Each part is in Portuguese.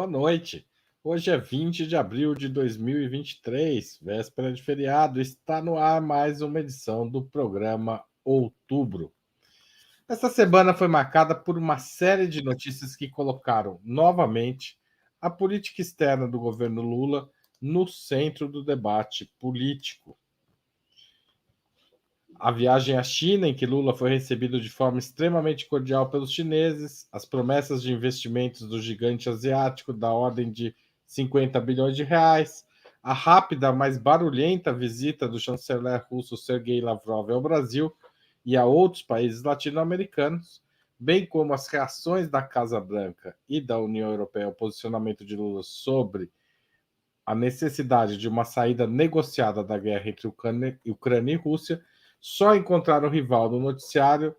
noite. Hoje é 20 de abril de 2023, véspera de feriado. Está no ar mais uma edição do programa Outubro. Esta semana foi marcada por uma série de notícias que colocaram novamente a política externa do governo Lula no centro do debate político. A viagem à China, em que Lula foi recebido de forma extremamente cordial pelos chineses, as promessas de investimentos do gigante asiático da ordem de 50 bilhões de reais, a rápida, mas barulhenta visita do chanceler russo Sergei Lavrov ao Brasil e a outros países latino-americanos, bem como as reações da Casa Branca e da União Europeia ao posicionamento de Lula sobre a necessidade de uma saída negociada da guerra entre Ucrânia e Rússia, só encontraram rival no noticiário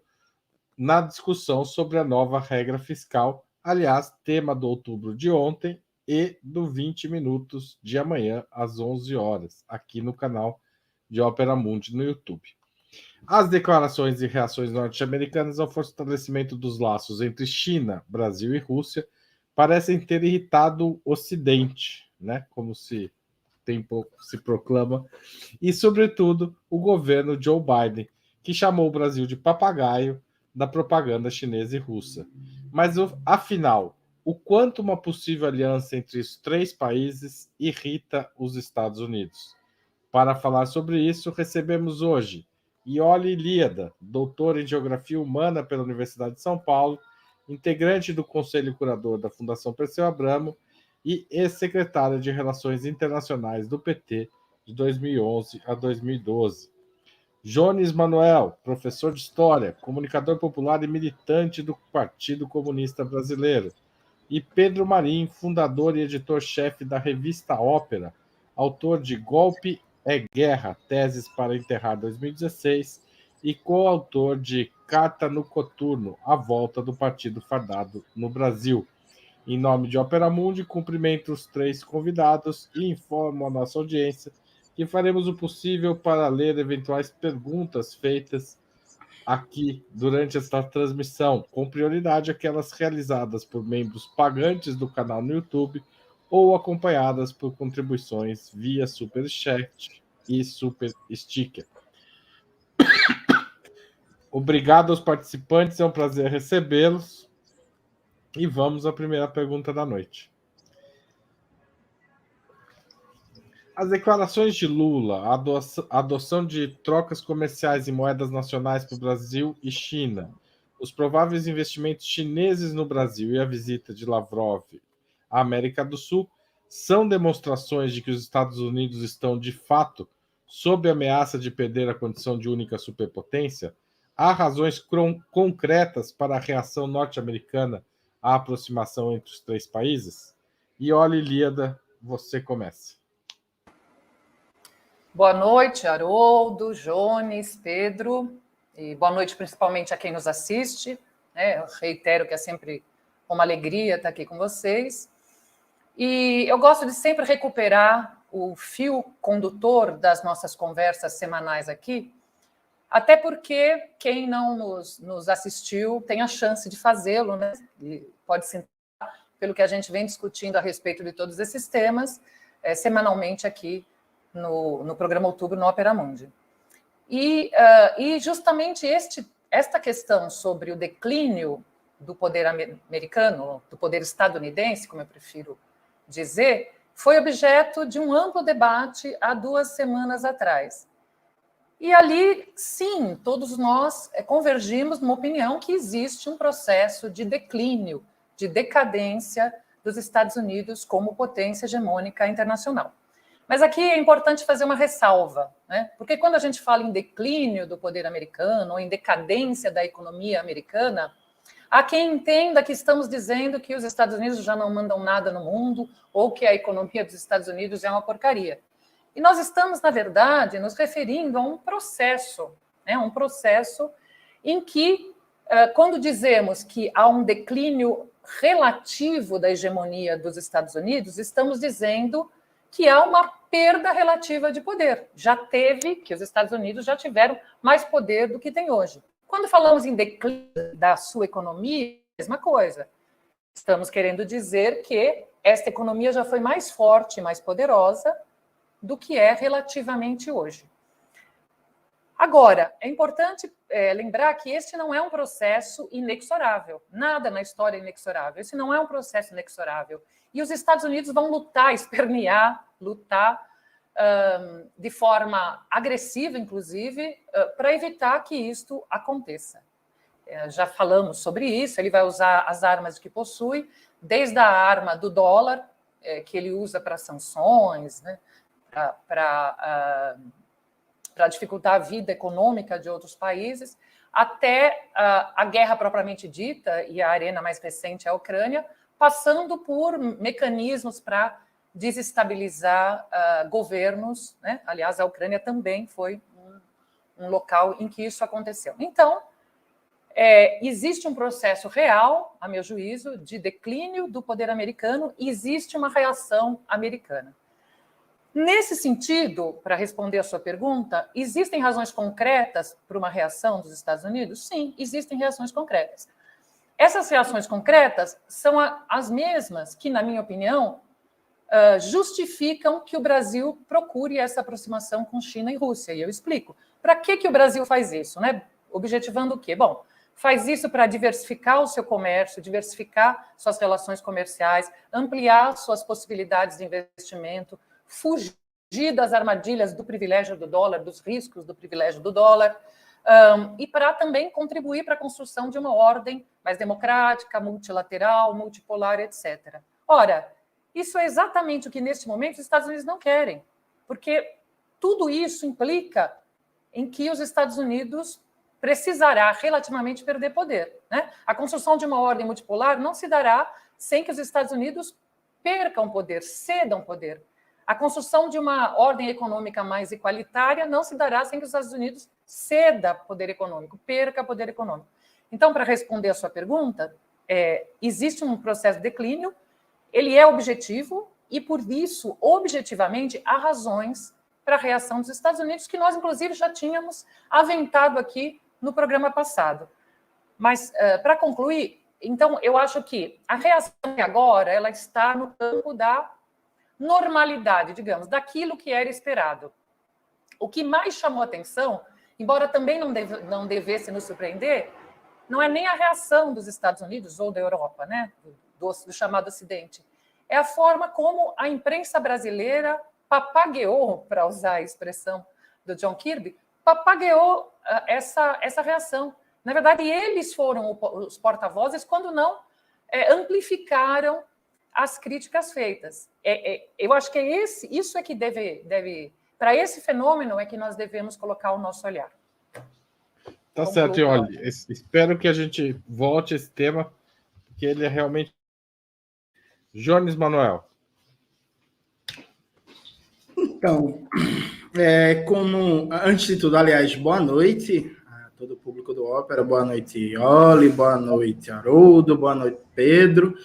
na discussão sobre a nova regra fiscal, aliás, tema do outubro de ontem e do 20 minutos de amanhã, às 11 horas, aqui no canal de Ópera Mundi no YouTube. As declarações e reações norte-americanas ao fortalecimento dos laços entre China, Brasil e Rússia parecem ter irritado o Ocidente, né? Como se proclama, e, sobretudo, o governo Joe Biden, que chamou o Brasil de papagaio da propaganda chinesa e russa. Mas, afinal, o quanto uma possível aliança entre os três países irrita os Estados Unidos? Para falar sobre isso, recebemos hoje Iole Ilíada, doutora em Geografia Humana pela Universidade de São Paulo, integrante do Conselho Curador da Fundação Perseu Abramo e ex-secretária de Relações Internacionais do PT de 2011 a 2012. Jones Manuel, professor de História, comunicador popular e militante do Partido Comunista Brasileiro. E Pedro Marim, fundador e editor-chefe da revista Ópera, autor de Golpe é Guerra, Teses para Enterrar 2016 e coautor de Carta no Coturno, a volta do Partido Fardado no Brasil. Em nome de Ópera Mundi, cumprimento os três convidados e informo a nossa audiência que faremos o possível para ler eventuais perguntas feitas aqui durante esta transmissão, com prioridade aquelas realizadas por membros pagantes do canal no YouTube ou acompanhadas por contribuições via Super Chat e Super Sticker. Obrigado aos participantes, é um prazer recebê-los. E vamos à primeira pergunta da noite. As declarações de Lula, a adoção de trocas comerciais em moedas nacionais para o Brasil e China, os prováveis investimentos chineses no Brasil e a visita de Lavrov à América do Sul são demonstrações de que os Estados Unidos estão, de fato, sob ameaça de perder a condição de única superpotência? Há razões concretas para a reação norte-americana à aproximação entre os três países? Iole Ilíada, você começa. Boa noite, Haroldo, Jones, Pedro, e boa noite principalmente a quem nos assiste. Eu reitero que é sempre uma alegria estar aqui com vocês. E eu gosto de sempre recuperar o fio condutor das nossas conversas semanais aqui, até porque quem não nos assistiu tem a chance de fazê-lo, né? E pode se interessar pelo que a gente vem discutindo a respeito de todos esses temas, semanalmente aqui no programa Outubro no Ópera Mundi. E justamente esta questão sobre o declínio do poder americano, do poder estadunidense, como eu prefiro dizer, foi objeto de um amplo debate há 2 semanas atrás. E ali, sim, todos nós convergimos numa opinião que existe um processo de declínio, de decadência dos Estados Unidos como potência hegemônica internacional. Mas aqui é importante fazer uma ressalva, né? Porque quando a gente fala em declínio do poder americano ou em decadência da economia americana, há quem entenda que estamos dizendo que os Estados Unidos já não mandam nada no mundo ou que a economia dos Estados Unidos é uma porcaria. E nós estamos, na verdade, nos referindo a um processo, né? Um processo em que, quando dizemos que há um declínio relativo da hegemonia dos Estados Unidos, estamos dizendo que há uma perda relativa de poder. Que os Estados Unidos já tiveram mais poder do que tem hoje. Quando falamos em declínio da sua economia, mesma coisa. Estamos querendo dizer que esta economia já foi mais forte, mais poderosa do que é relativamente hoje. Agora, é importante lembrar que este não é um processo inexorável. Nada na história é inexorável. Esse não é um processo inexorável. E os Estados Unidos vão lutar, espernear, lutar de forma agressiva, inclusive, para evitar que isto aconteça. Já falamos sobre isso, ele vai usar as armas que possui, desde a arma do dólar, que ele usa para sanções, né, para dificultar a vida econômica de outros países, até a guerra propriamente dita, e a arena mais recente é a Ucrânia, passando por mecanismos para desestabilizar governos, né? Aliás, a Ucrânia também foi um local em que isso aconteceu. Então, existe um processo real, a meu juízo, de declínio do poder americano e existe uma reação americana. Nesse sentido, para responder a sua pergunta, existem razões concretas para uma reação dos Estados Unidos? Sim, existem reações concretas. Essas reações concretas são as mesmas que, na minha opinião, justificam que o Brasil procure essa aproximação com China e Rússia. E eu explico. Para que o Brasil faz isso, né? Objetivando o quê? Bom, faz isso para diversificar o seu comércio, diversificar suas relações comerciais, ampliar suas possibilidades de investimento, fugir das armadilhas do privilégio do dólar, dos riscos do privilégio do dólar, e para também contribuir para a construção de uma ordem mais democrática, multilateral, multipolar, etc. Ora, isso é exatamente o que, neste momento, os Estados Unidos não querem, porque tudo isso implica em que os Estados Unidos precisará relativamente perder poder, né? A construção de uma ordem multipolar não se dará sem que os Estados Unidos percam poder, cedam poder. A construção de uma ordem econômica mais igualitária não se dará sem que os Estados Unidos ceda poder econômico, perca poder econômico. Então, para responder a sua pergunta, existe um processo de declínio, ele é objetivo e, por isso, objetivamente, há razões para a reação dos Estados Unidos, que nós, inclusive, já tínhamos aventado aqui no programa passado. Mas, para concluir, então, eu acho que a reação agora ela está no campo da normalidade, digamos, daquilo que era esperado. O que mais chamou atenção, embora também não devesse nos surpreender, não é nem a reação dos Estados Unidos ou da Europa, né, do chamado Ocidente, é a forma como a imprensa brasileira papagueou, para usar a expressão do John Kirby, papagueou essa reação. Na verdade, eles foram os porta-vozes, quando não amplificaram as críticas feitas. Eu acho que isso é que deve para esse fenômeno é que nós devemos colocar o nosso olhar. Tá certo, e olha, espero que a gente volte a esse tema, porque ele é realmente... Jones Manuel. Então, antes de tudo, aliás, boa noite a todo o público do Ópera, boa noite, Iole, boa noite, Haroldo, boa noite, Pedro.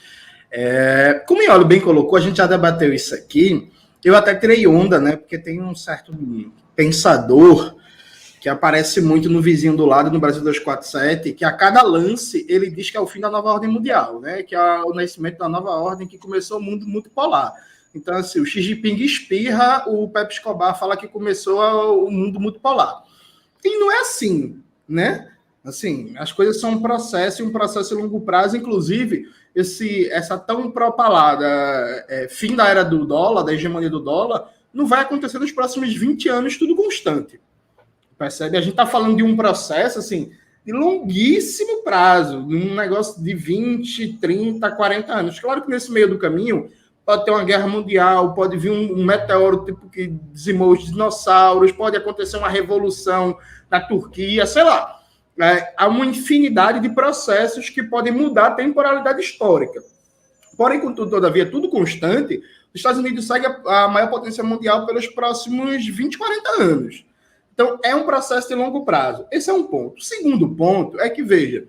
Como o Iole bem colocou, a gente já debateu isso aqui, eu até tirei onda, né, porque tem um certo pensador que aparece muito no Vizinho do Lado, no Brasil 247, que a cada lance ele diz que é o fim da nova ordem mundial, né, que é o nascimento da nova ordem que começou o mundo multipolar. Então, assim, o Xi Jinping espirra, o Pepe Escobar fala que começou o mundo multipolar. E não é assim, né? Assim, as coisas são um processo e um processo a longo prazo, inclusive, essa tão propalada fim da era do dólar, da hegemonia do dólar, não vai acontecer nos próximos 20 anos, tudo constante. Percebe? A gente está falando de um processo, assim, de longuíssimo prazo, um negócio de 20, 30, 40 anos. Claro que nesse meio do caminho pode ter uma guerra mundial, pode vir um meteoro tipo que dizimou os dinossauros, pode acontecer uma revolução na Turquia, sei lá. Há uma infinidade de processos que podem mudar a temporalidade histórica. Porém, contudo, todavia, tudo constante, os Estados Unidos segue a maior potência mundial pelos próximos 20, 40 anos. Então, é um processo de longo prazo. Esse é um ponto. O segundo ponto é que, veja,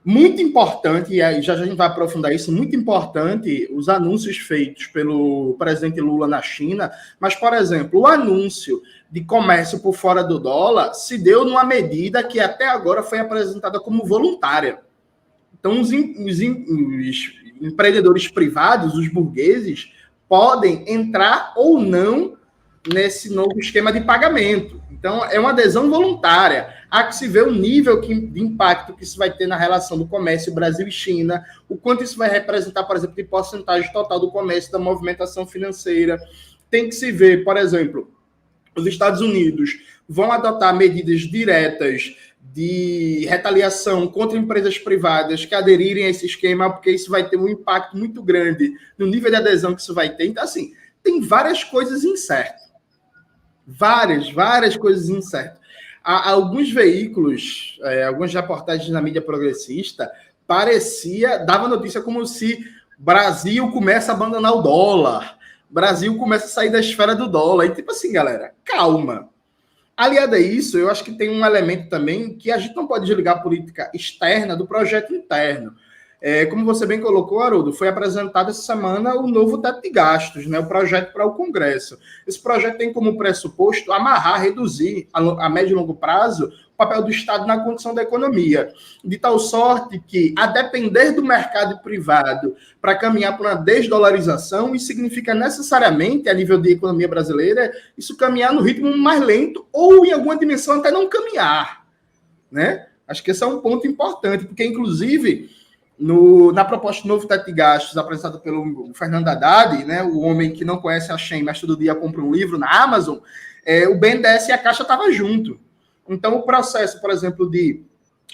muito importante, e aí já a gente vai aprofundar isso, muito importante os anúncios feitos pelo presidente Lula na China, mas, por exemplo, o anúncio de comércio por fora do dólar se deu numa medida que até agora foi apresentada como voluntária. Então, os empreendedores privados, os burgueses, podem entrar ou não nesse novo esquema de pagamento. Então, é uma adesão voluntária. Há que se ver o nível de impacto que isso vai ter na relação do comércio Brasil e China, o quanto isso vai representar, por exemplo, de porcentagem total do comércio, da movimentação financeira. Tem que se ver, por exemplo, os Estados Unidos vão adotar medidas diretas de retaliação contra empresas privadas que aderirem a esse esquema, porque isso vai ter um impacto muito grande no nível de adesão que isso vai ter. Então, assim, tem várias coisas incertas. Várias coisas incertas. Há alguns veículos, algumas reportagens na mídia progressista, dava notícia como se Brasil começa a abandonar o dólar, Brasil começa a sair da esfera do dólar. E tipo assim, galera, calma. Aliado a isso, eu acho que tem um elemento também que a gente não pode desligar a política externa do projeto interno. Como você bem colocou, Haroldo, foi apresentado essa semana o novo teto de gastos, né, o projeto para o Congresso. Esse projeto tem como pressuposto amarrar, reduzir a médio e longo prazo o papel do Estado na condição da economia, de tal sorte que, a depender do mercado privado para caminhar para uma desdolarização, isso significa necessariamente, a nível de economia brasileira, isso caminhar no ritmo mais lento ou, em alguma dimensão, até não caminhar. Né? Acho que esse é um ponto importante, porque, inclusive, na proposta do novo teto de gastos apresentada pelo Fernando Haddad, né, o homem que não conhece a Shein, mas todo dia compra um livro na Amazon, o BNDES e a Caixa estavam juntos. Então, o processo, por exemplo, de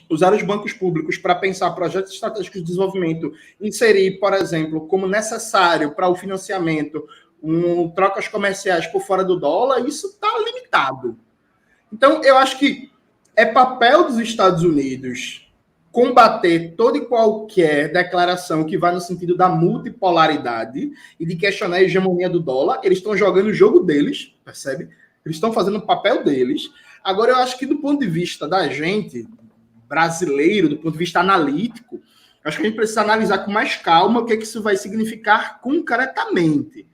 usar os bancos públicos para pensar projetos estratégicos de desenvolvimento, inserir, por exemplo, como necessário para o financiamento, trocas comerciais por fora do dólar, isso está limitado. Então, eu acho que é papel dos Estados Unidos combater toda e qualquer declaração que vá no sentido da multipolaridade e de questionar a hegemonia do dólar. Eles estão jogando o jogo deles, percebe? Eles estão fazendo o papel deles. Agora, eu acho que do ponto de vista da gente, brasileiro, do ponto de vista analítico, acho que a gente precisa analisar com mais calma o que isso vai significar concretamente.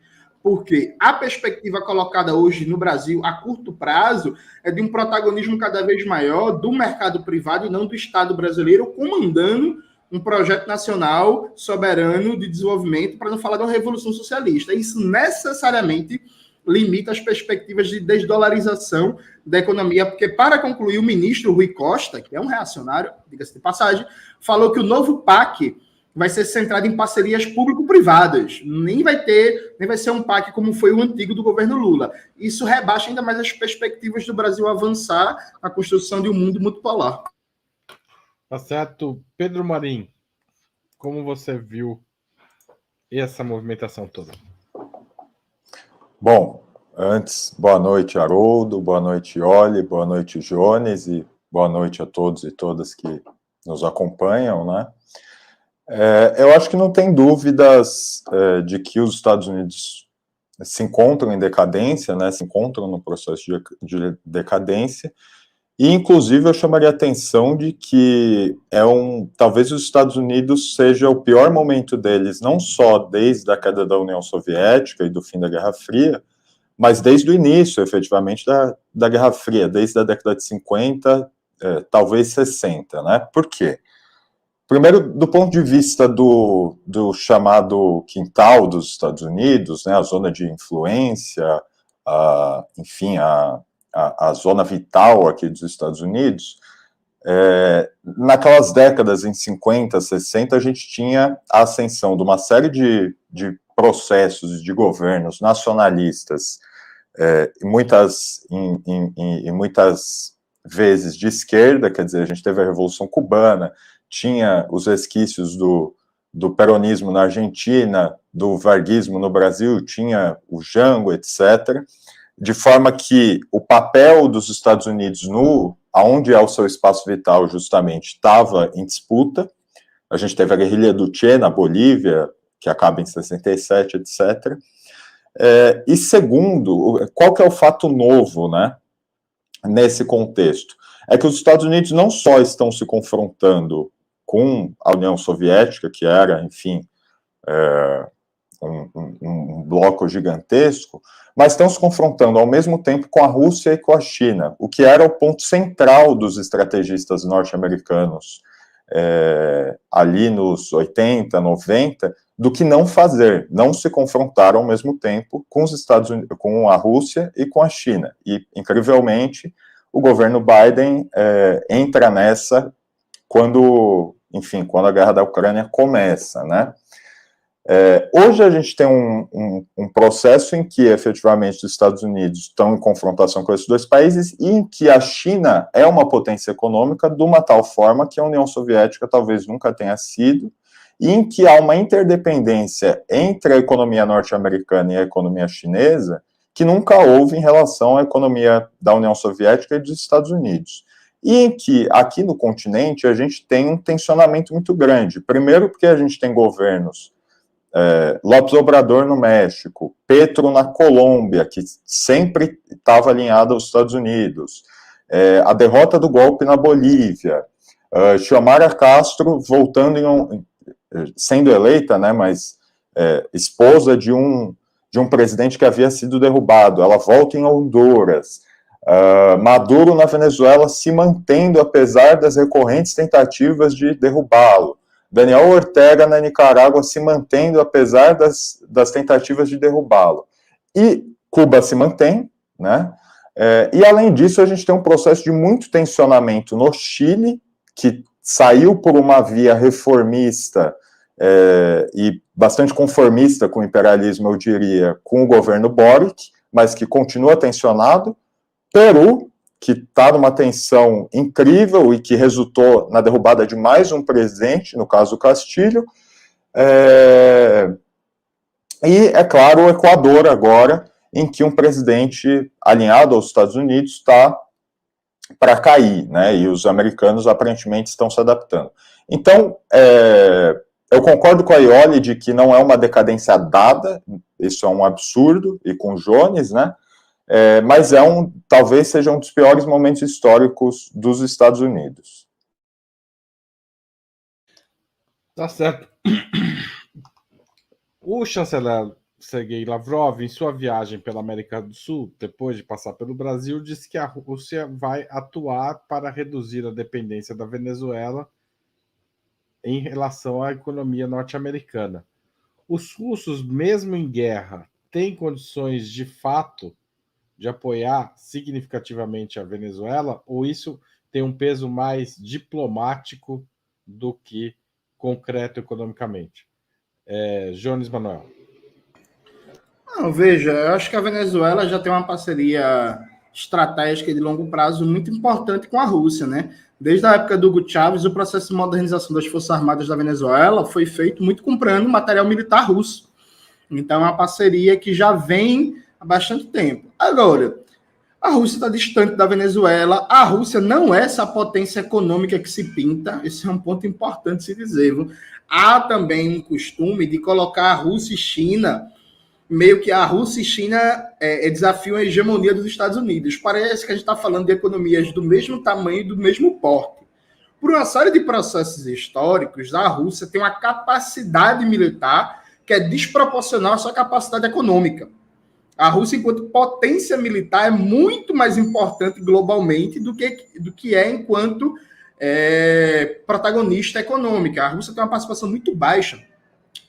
Porque a perspectiva colocada hoje no Brasil, a curto prazo, é de um protagonismo cada vez maior do mercado privado e não do Estado brasileiro, comandando um projeto nacional soberano de desenvolvimento, para não falar de uma revolução socialista. Isso necessariamente limita as perspectivas de desdolarização da economia, porque, para concluir, o ministro Rui Costa, que é um reacionário, diga-se de passagem, falou que o novo PAC vai ser centrado em parcerias público-privadas. Nem vai ser um PAC como foi o antigo do governo Lula. Isso rebaixa ainda mais as perspectivas do Brasil avançar na construção de um mundo multipolar. Tá certo. Pedro Marim, como você viu essa movimentação toda? Bom, antes, boa noite, Haroldo, boa noite, Oli, boa noite, Jones, e boa noite a todos e todas que nos acompanham, né? Eu acho que não tem dúvidas de que os Estados Unidos se encontram em decadência, né? Se encontram no processo de decadência, e, inclusive, eu chamaria a atenção de que talvez os Estados Unidos seja o pior momento deles, não só desde a queda da União Soviética e do fim da Guerra Fria, mas desde o início, efetivamente, da Guerra Fria, desde a década de 50, talvez 60, né? Por quê? Primeiro, do ponto de vista do chamado quintal dos Estados Unidos, né, a zona de influência, enfim, a zona vital aqui dos Estados Unidos, naquelas décadas, em 50, 60, a gente tinha a ascensão de uma série de processos de governos nacionalistas, muitas vezes de esquerda, quer dizer, a gente teve a Revolução Cubana, tinha os resquícios do peronismo na Argentina, do varguismo no Brasil, tinha o Jango, etc., de forma que o papel dos Estados Unidos aonde é o seu espaço vital, justamente, estava em disputa. A gente teve a guerrilha do Che na Bolívia, que acaba em 67, etc. E segundo, qual que é o fato novo, né, nesse contexto? É que os Estados Unidos não só estão se confrontando com a União Soviética, que era, enfim, um bloco gigantesco, mas estão se confrontando ao mesmo tempo com a Rússia e com a China, o que era o ponto central dos estrategistas norte-americanos ali nos 80, 90, do que não fazer, não se confrontar ao mesmo tempo com os Estados Unidos, com a Rússia e com a China. E, incrivelmente, o governo Biden entra nessa quando a guerra da Ucrânia começa, né? Hoje a gente tem um processo em que, efetivamente, os Estados Unidos estão em confrontação com esses dois países e em que a China é uma potência econômica de uma tal forma que a União Soviética talvez nunca tenha sido, e em que há uma interdependência entre a economia norte-americana e a economia chinesa que nunca houve em relação à economia da União Soviética e dos Estados Unidos. E em que, aqui no continente, a gente tem um tensionamento muito grande. Primeiro porque a gente tem governos López Obrador no México, Petro na Colômbia, que sempre estava alinhado aos Estados Unidos, a derrota do golpe na Bolívia, Xiomara Castro sendo eleita, né, mas esposa de um presidente que havia sido derrubado, ela volta em Honduras, Maduro na Venezuela se mantendo apesar das recorrentes tentativas de derrubá-lo, Daniel Ortega na Nicarágua se mantendo apesar das tentativas de derrubá-lo. E Cuba se mantém, né? E além disso, a gente tem um processo de muito tensionamento no Chile, que saiu por uma via reformista e bastante conformista com o imperialismo, eu diria, com o governo Boric, mas que continua tensionado. Peru, que está numa tensão incrível e que resultou na derrubada de mais um presidente, no caso Castilho, e, é claro, o Equador agora, em que um presidente alinhado aos Estados Unidos está para cair, né, e os americanos aparentemente estão se adaptando. Então, eu concordo com a Iole de que não é uma decadência dada, isso é um absurdo, e com Jones, né, mas talvez seja um dos piores momentos históricos dos Estados Unidos. Tá certo. O chanceler Sergei Lavrov, em sua viagem pela América do Sul, depois de passar pelo Brasil, disse que a Rússia vai atuar para reduzir a dependência da Venezuela em relação à economia norte-americana. Os russos, mesmo em guerra, têm condições de fato de apoiar significativamente a Venezuela, ou isso tem um peso mais diplomático do que concreto economicamente? Jones Manuel. Não, veja, eu acho que a Venezuela já tem uma parceria estratégica de longo prazo muito importante com a Rússia, né? Desde a época do Hugo Chávez, o processo de modernização das Forças Armadas da Venezuela foi feito muito comprando material militar russo. Então, é uma parceria que já vem há bastante tempo. Agora, a Rússia está distante da Venezuela, a Rússia não é essa potência econômica que se pinta, esse é um ponto importante se dizer. Viu? Há também um costume de colocar a Rússia e China, meio que a Rússia e China desafiam a hegemonia dos Estados Unidos. Parece que a gente está falando de economias do mesmo tamanho e do mesmo porte. Por uma série de processos históricos, a Rússia tem uma capacidade militar que é desproporcional à sua capacidade econômica. A Rússia, enquanto potência militar, é muito mais importante globalmente do que é enquanto protagonista econômica. A Rússia tem uma participação muito baixa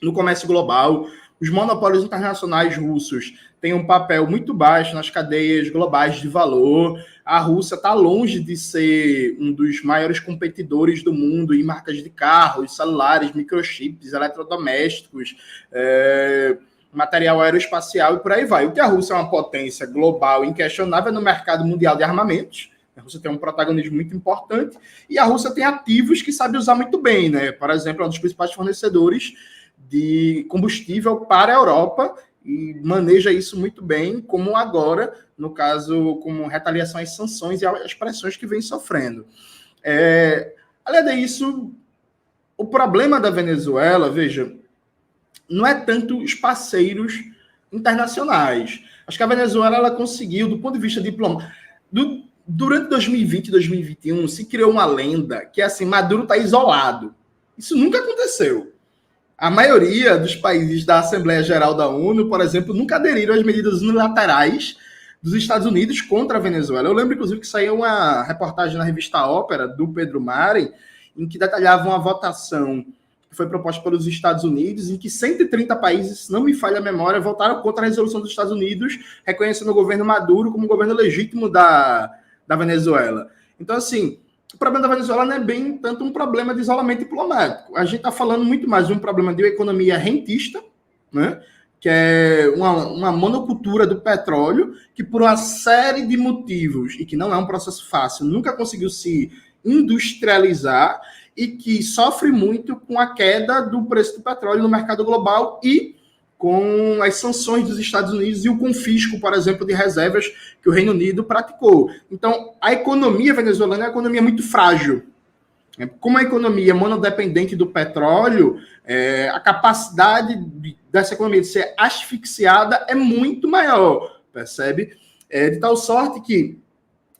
no comércio global. Os monopólios internacionais russos têm um papel muito baixo nas cadeias globais de valor. A Rússia está longe de ser um dos maiores competidores do mundo em marcas de carros, celulares, microchips, eletrodomésticos, material aeroespacial e por aí vai. O que a Rússia é uma potência global inquestionável no mercado mundial de armamentos. A Rússia tem um protagonismo muito importante e a Rússia tem ativos que sabe usar muito bem, né? Por exemplo, é um dos principais fornecedores de combustível para a Europa e maneja isso muito bem, como agora, no caso, como retaliação às sanções e às pressões que vem sofrendo. Além disso, o problema da Venezuela, veja, não é tanto os parceiros internacionais. Acho que a Venezuela ela conseguiu, do ponto de vista diplomático, durante 2020 e 2021, se criou uma lenda que, assim, Maduro está isolado. Isso nunca aconteceu. A maioria dos países da Assembleia Geral da ONU, por exemplo, nunca aderiram às medidas unilaterais dos Estados Unidos contra a Venezuela. Eu lembro, inclusive, que saiu uma reportagem na revista Ópera, do Pedro Mari, em que detalhava uma votação que foi proposta pelos Estados Unidos, em que 130 países, se não me falha a memória, votaram contra a resolução dos Estados Unidos, reconhecendo o governo Maduro como governo legítimo da Venezuela. Então, assim, o problema da Venezuela não é bem tanto um problema de isolamento diplomático. A gente está falando muito mais de um problema de uma economia rentista, né? Que é uma monocultura do petróleo, que por uma série de motivos, e que não é um processo fácil, nunca conseguiu se industrializar e que sofre muito com a queda do preço do petróleo no mercado global e com as sanções dos Estados Unidos e o confisco, por exemplo, de reservas que o Reino Unido praticou. Então, a economia venezuelana é uma economia muito frágil. Como a economia é monodependente do petróleo, a capacidade dessa economia de ser asfixiada é muito maior, percebe? De tal sorte que,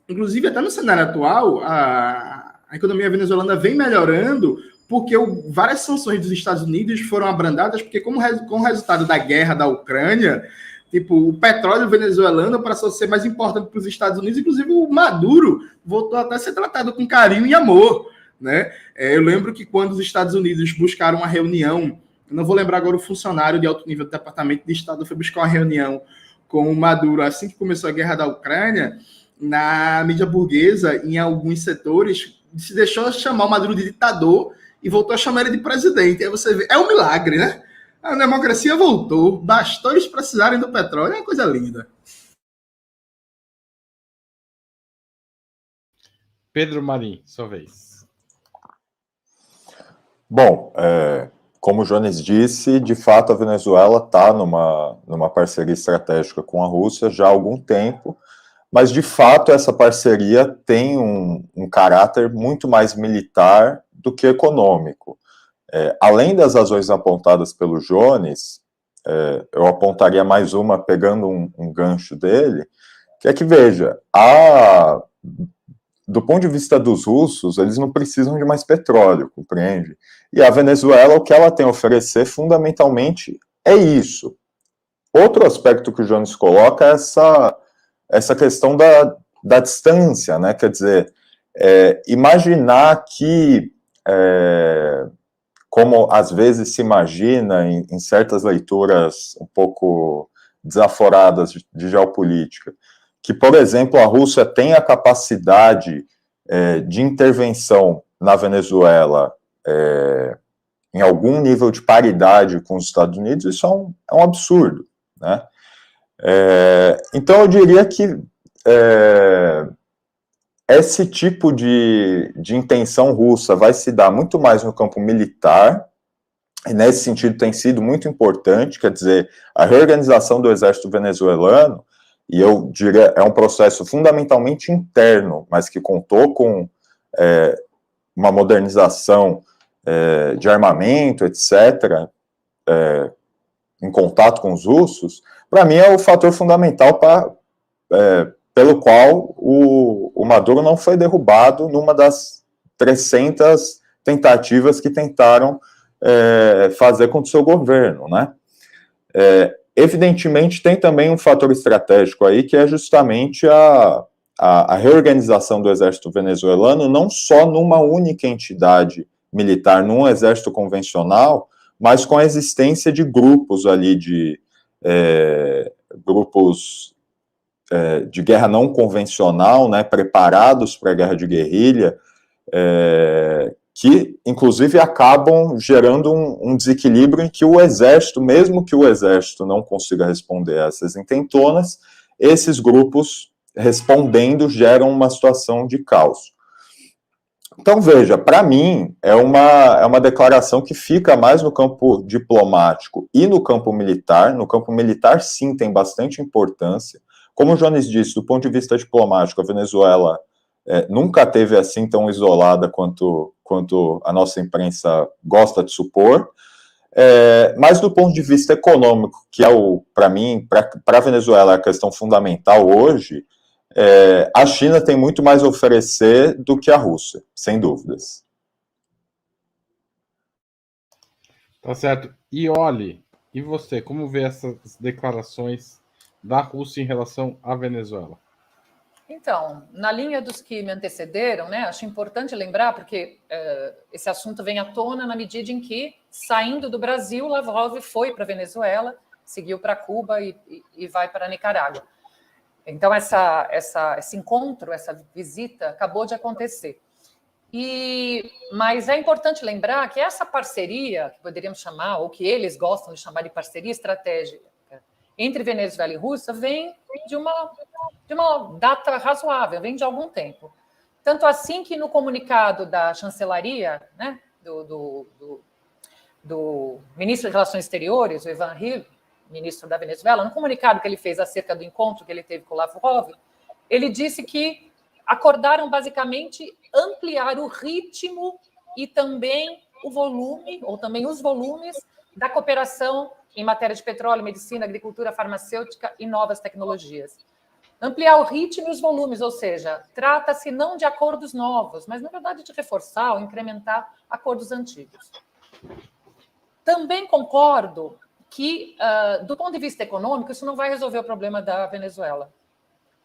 inclusive, até no cenário atual, a economia venezuelana vem melhorando porque várias sanções dos Estados Unidos foram abrandadas, porque com o resultado da guerra da Ucrânia, tipo, o petróleo venezuelano passou a ser mais importante para os Estados Unidos, inclusive o Maduro voltou até a ser tratado com carinho e amor, né? Eu lembro que quando os Estados Unidos buscaram uma reunião, eu não vou lembrar agora o funcionário de alto nível do Departamento de Estado foi buscar uma reunião com o Maduro assim que começou a guerra da Ucrânia, na mídia burguesa, em alguns setores, se deixou chamar o Maduro de ditador e voltou a chamar ele de presidente. Aí você vê, é um milagre, né? A democracia voltou, bastou eles precisarem do petróleo, é uma coisa linda. Pedro Marim, sua vez. Bom, como o Jones disse, de fato a Venezuela está numa parceria estratégica com a Rússia já há algum tempo, mas de fato essa parceria tem um caráter muito mais militar do que econômico. Além das razões apontadas pelo Jones, eu apontaria mais uma, pegando um gancho dele, que é que, veja, do ponto de vista dos russos, eles não precisam de mais petróleo, compreende? E a Venezuela, o que ela tem a oferecer, fundamentalmente, é isso. Outro aspecto que o Jones coloca é essa questão da distância, né? Quer dizer, imaginar que, como às vezes se imagina em certas leituras um pouco desaforadas de geopolítica, que, por exemplo, a Rússia tem a capacidade de intervenção na Venezuela em algum nível de paridade com os Estados Unidos, isso é um absurdo, né? Então, eu diria que esse tipo de intenção russa vai se dar muito mais no campo militar, e nesse sentido tem sido muito importante, quer dizer, a reorganização do exército venezuelano, e eu diria, é um processo fundamentalmente interno, mas que contou com uma modernização de armamento, etc., em contato com os russos, para mim é o fator fundamental pelo qual o Maduro não foi derrubado numa das 300 tentativas que tentaram fazer contra o seu governo, né? Evidentemente, tem também um fator estratégico aí, que é justamente a reorganização do exército venezuelano, não só numa única entidade militar, num exército convencional, mas com a existência de grupos ali, grupos de guerra não convencional, né, preparados para a guerra de guerrilha, que, inclusive, acabam gerando um desequilíbrio em que o exército, mesmo que o exército não consiga responder a essas intentonas, esses grupos respondendo geram uma situação de caos. Então, veja, para mim, é uma declaração que fica mais no campo diplomático e no campo militar. No campo militar, sim, tem bastante importância. Como o Jones disse, do ponto de vista diplomático, a Venezuela nunca teve assim tão isolada quanto a nossa imprensa gosta de supor, mas do ponto de vista econômico, que é para mim, para a Venezuela, a questão fundamental hoje, a China tem muito mais a oferecer do que a Rússia, sem dúvidas. Tá certo. E olhe, e você, como vê essas declarações da Rússia em relação à Venezuela? Então, na linha dos que me antecederam, né, acho importante lembrar, porque esse assunto vem à tona na medida em que, saindo do Brasil, Lavrov foi para a Venezuela, seguiu para Cuba e vai para a Nicarágua. Então, esse encontro, essa visita, acabou de acontecer. Mas é importante lembrar que essa parceria, que poderíamos chamar, ou que eles gostam de chamar de parceria estratégica, entre Venezuela e Rússia, vem de uma data razoável, vem de algum tempo. Tanto assim que no comunicado da chancelaria, né, do ministro de Relações Exteriores, o Ivan Hill, ministro da Venezuela, no comunicado que ele fez acerca do encontro que ele teve com o Lavrov, ele disse que acordaram basicamente ampliar o ritmo e também o volume, ou também os volumes, da cooperação em matéria de petróleo, medicina, agricultura, farmacêutica e novas tecnologias. Ampliar o ritmo e os volumes, ou seja, trata-se não de acordos novos, mas, na verdade, de reforçar ou incrementar acordos antigos. Também concordo que, do ponto de vista econômico, isso não vai resolver o problema da Venezuela.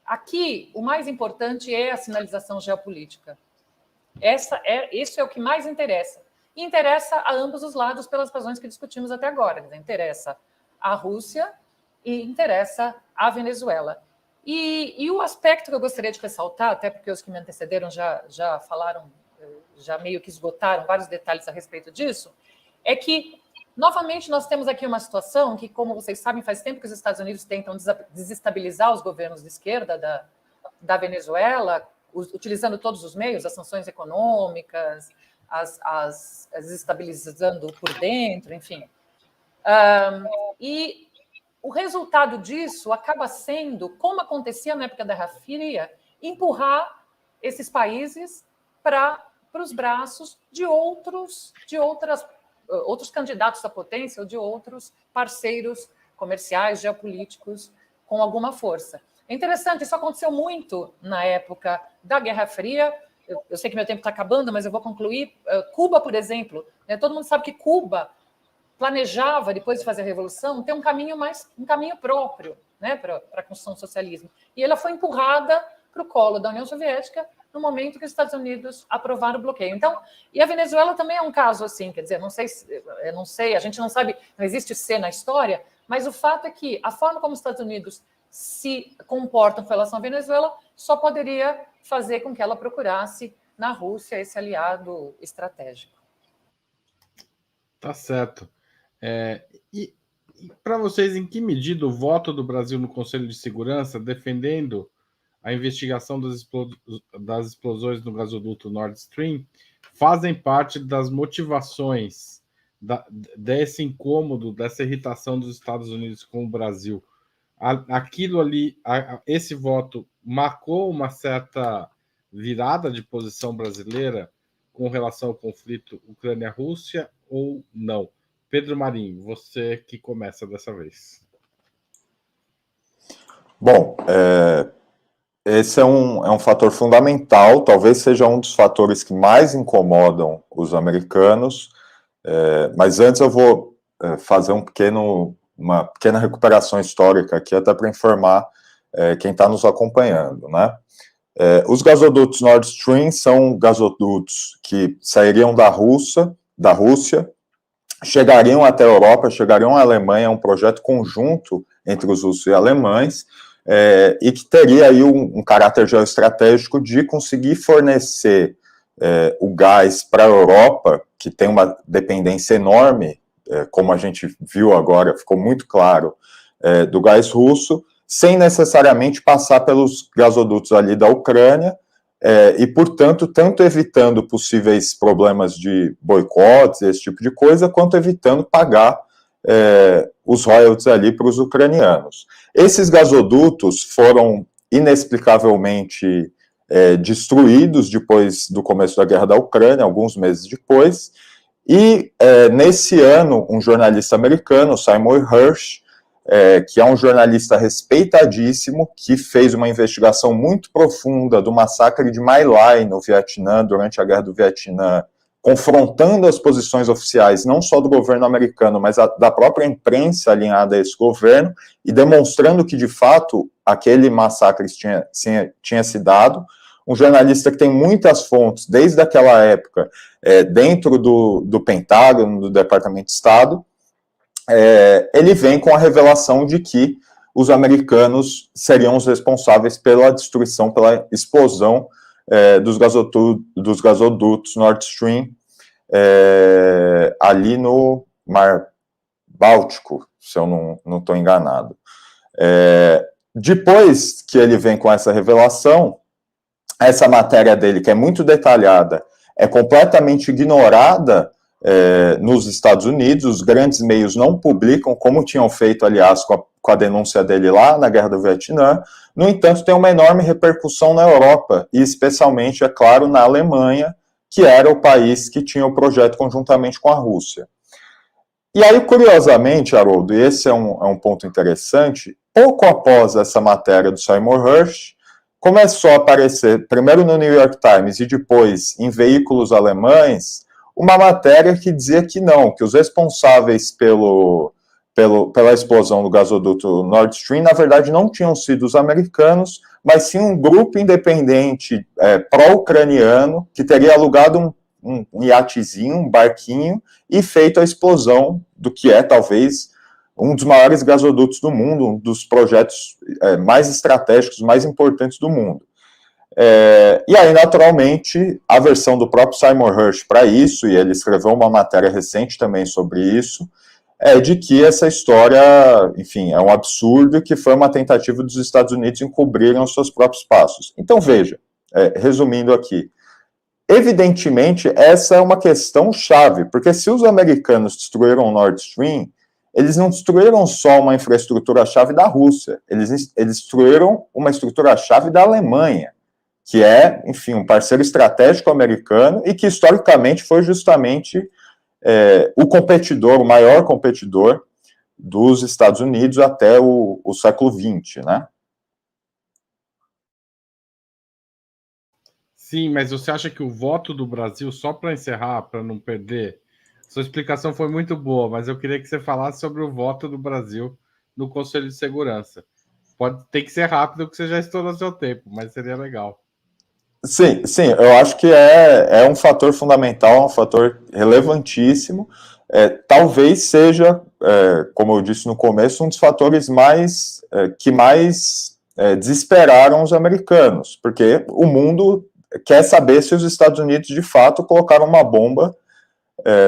Aqui, o mais importante é a sinalização geopolítica. Isso é o que mais interessa. E interessa a ambos os lados pelas razões que discutimos até agora. Interessa a Rússia e interessa a Venezuela. E o aspecto que eu gostaria de ressaltar, até porque os que me antecederam já falaram, já meio que esgotaram vários detalhes a respeito disso, é que, novamente, nós temos aqui uma situação que, como vocês sabem, faz tempo que os Estados Unidos tentam desestabilizar os governos de esquerda da Venezuela, utilizando todos os meios, as sanções econômicas, as desestabilizando por dentro, enfim. E o resultado disso acaba sendo, como acontecia na época da Guerra Fria, empurrar esses países para os braços de outros candidatos à potência ou de outros parceiros comerciais, geopolíticos, com alguma força. É interessante, isso aconteceu muito na época da Guerra Fria. Eu sei que meu tempo está acabando, mas eu vou concluir. Cuba, por exemplo, né, todo mundo sabe que Cuba planejava, depois de fazer a Revolução, ter um caminho próprio, né, para a construção do socialismo. E ela foi empurrada para o colo da União Soviética no momento que os Estados Unidos aprovaram o bloqueio. Então, e a Venezuela também é um caso assim, quer dizer, não sei, a gente não sabe, não existe C na história, mas o fato é que a forma como os Estados Unidos se comportam com relação à Venezuela só poderia fazer com que ela procurasse na Rússia esse aliado estratégico. Tá certo. E para vocês, em que medida o voto do Brasil no Conselho de Segurança defendendo a investigação das explosões no gasoduto Nord Stream fazem parte das motivações desse incômodo, dessa irritação dos Estados Unidos com o Brasil? Aquilo ali, esse voto marcou uma certa virada de posição brasileira com relação ao conflito Ucrânia-Rússia ou não? Pedro Marinho, você que começa dessa vez. Bom, esse é um fator fundamental, talvez seja um dos fatores que mais incomodam os americanos, mas antes eu vou fazer uma pequena recuperação histórica aqui, até para informar quem está nos acompanhando, né? Os gasodutos Nord Stream são gasodutos que sairiam da Rússia, chegariam até a Europa, chegariam à Alemanha, é um projeto conjunto entre os russos e alemães, e que teria aí um caráter geoestratégico de conseguir fornecer o gás para a Europa, que tem uma dependência enorme, como a gente viu agora, ficou muito claro, do gás russo, sem necessariamente passar pelos gasodutos ali da Ucrânia, e, portanto, tanto evitando possíveis problemas de boicotes, esse tipo de coisa, quanto evitando pagar os royalties ali para os ucranianos. Esses gasodutos foram inexplicavelmente destruídos depois do começo da guerra da Ucrânia, alguns meses depois, e nesse ano, um jornalista americano, Simon Hirsch, que é um jornalista respeitadíssimo, que fez uma investigação muito profunda do massacre de My Lai no Vietnã, durante a Guerra do Vietnã, confrontando as posições oficiais, não só do governo americano, mas da própria imprensa alinhada a esse governo, e demonstrando que, de fato, aquele massacre tinha se dado. Um jornalista que tem muitas fontes, desde aquela época, dentro do Pentágono, do Departamento de Estado, ele vem com a revelação de que os americanos seriam os responsáveis pela destruição, pela explosão dos gasodutos Nord Stream, ali no Mar Báltico, se eu não estou enganado. Depois que ele vem com essa revelação, essa matéria dele, que é muito detalhada, é completamente ignorada nos Estados Unidos. Os grandes meios não publicam, como tinham feito, aliás, com a denúncia dele lá na Guerra do Vietnã. No entanto, tem uma enorme repercussão na Europa, e especialmente, é claro, na Alemanha, que era o país que tinha o projeto conjuntamente com a Rússia. E aí, curiosamente, Haroldo, e esse é um ponto interessante, pouco após essa matéria do Seymour Hersh, começou a aparecer, primeiro no New York Times e depois em veículos alemães, uma matéria que dizia que não, que os responsáveis pela explosão do gasoduto Nord Stream, na verdade, não tinham sido os americanos, mas sim um grupo independente pró-ucraniano que teria alugado um iatezinho, um barquinho, e feito a explosão do que é, talvez, um dos maiores gasodutos do mundo, um dos projetos mais estratégicos, mais importantes do mundo. E aí, naturalmente, a versão do próprio Seymour Hersh para isso, e ele escreveu uma matéria recente também sobre isso, é de que essa história, enfim, é um absurdo, que foi uma tentativa dos Estados Unidos encobrirem os seus próprios passos. Então, veja, resumindo aqui, evidentemente, essa é uma questão chave, porque se os americanos destruíram o Nord Stream, eles não destruíram só uma infraestrutura-chave da Rússia, eles destruíram uma estrutura-chave da Alemanha, que é, enfim, um parceiro estratégico americano e que, historicamente, foi justamente o competidor, o maior competidor dos Estados Unidos até o século XX, né? Sim, mas você acha que o voto do Brasil, só para encerrar, para não perder, sua explicação foi muito boa, mas eu queria que você falasse sobre o voto do Brasil no Conselho de Segurança. Pode ter que ser rápido, porque você já estourou seu tempo, mas seria legal. Sim, eu acho que é um fator fundamental, um fator relevantíssimo. Talvez seja, como eu disse no começo, um dos fatores que mais desesperaram os americanos, porque o mundo quer saber se os Estados Unidos, de fato, colocaram uma bomba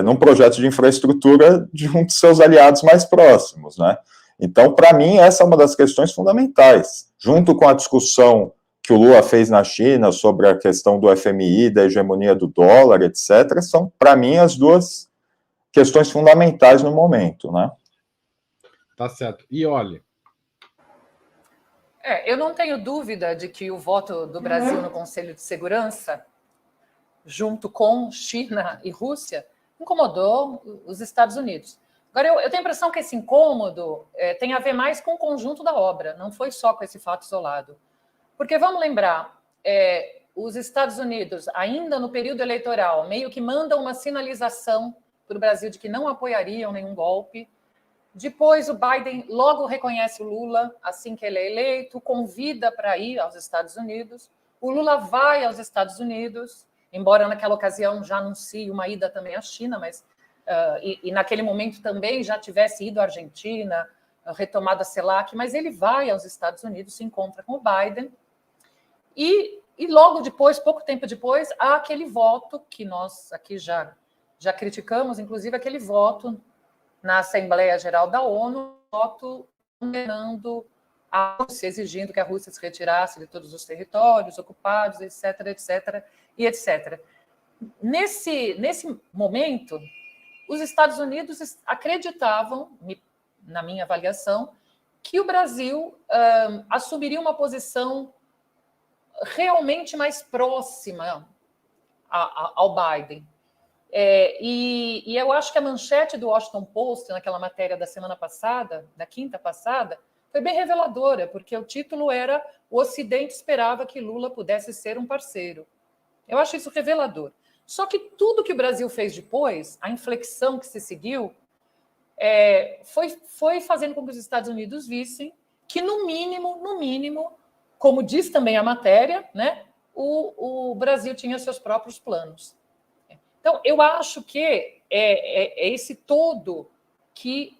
num projeto de infraestrutura de um de seus aliados mais próximos, né? Então, para mim, essa é uma das questões fundamentais, junto com a discussão que o Lula fez na China sobre a questão do FMI, da hegemonia do dólar, etc., são, para mim, as duas questões fundamentais no momento, né? Tá certo. E olha... Eu não tenho dúvida de que o voto do Brasil no Conselho de Segurança, junto com China e Rússia, incomodou os Estados Unidos. Agora, eu tenho a impressão que esse incômodo tem a ver mais com o conjunto da obra, não foi só com esse fato isolado. Porque, vamos lembrar, os Estados Unidos, ainda no período eleitoral, meio que mandam uma sinalização para o Brasil de que não apoiariam nenhum golpe. Depois, o Biden logo reconhece o Lula, assim que ele é eleito, convida para ir aos Estados Unidos. O Lula vai aos Estados Unidos, embora naquela ocasião já anuncie uma ida também à China, mas e naquele momento também já tivesse ido à Argentina, retomado a CELAC, mas ele vai aos Estados Unidos, se encontra com o Biden, e logo depois, pouco tempo depois, há aquele voto que nós aqui já criticamos, inclusive aquele voto na Assembleia Geral da ONU, voto condenando a Rússia, exigindo que a Rússia se retirasse de todos os territórios ocupados, etc., etc., e etc. Nesse momento, os Estados Unidos acreditavam, na minha avaliação, que o Brasil assumiria uma posição realmente mais próxima ao Biden. E eu acho que a manchete do Washington Post, naquela matéria da semana passada, da quinta passada, foi bem reveladora, porque o título era "O Ocidente esperava que Lula pudesse ser um parceiro". Eu acho isso revelador. Só que tudo que o Brasil fez depois, a inflexão que se seguiu, foi fazendo com que os Estados Unidos vissem que, no mínimo, como diz também a matéria, né, o Brasil tinha seus próprios planos. Então, eu acho que é esse todo que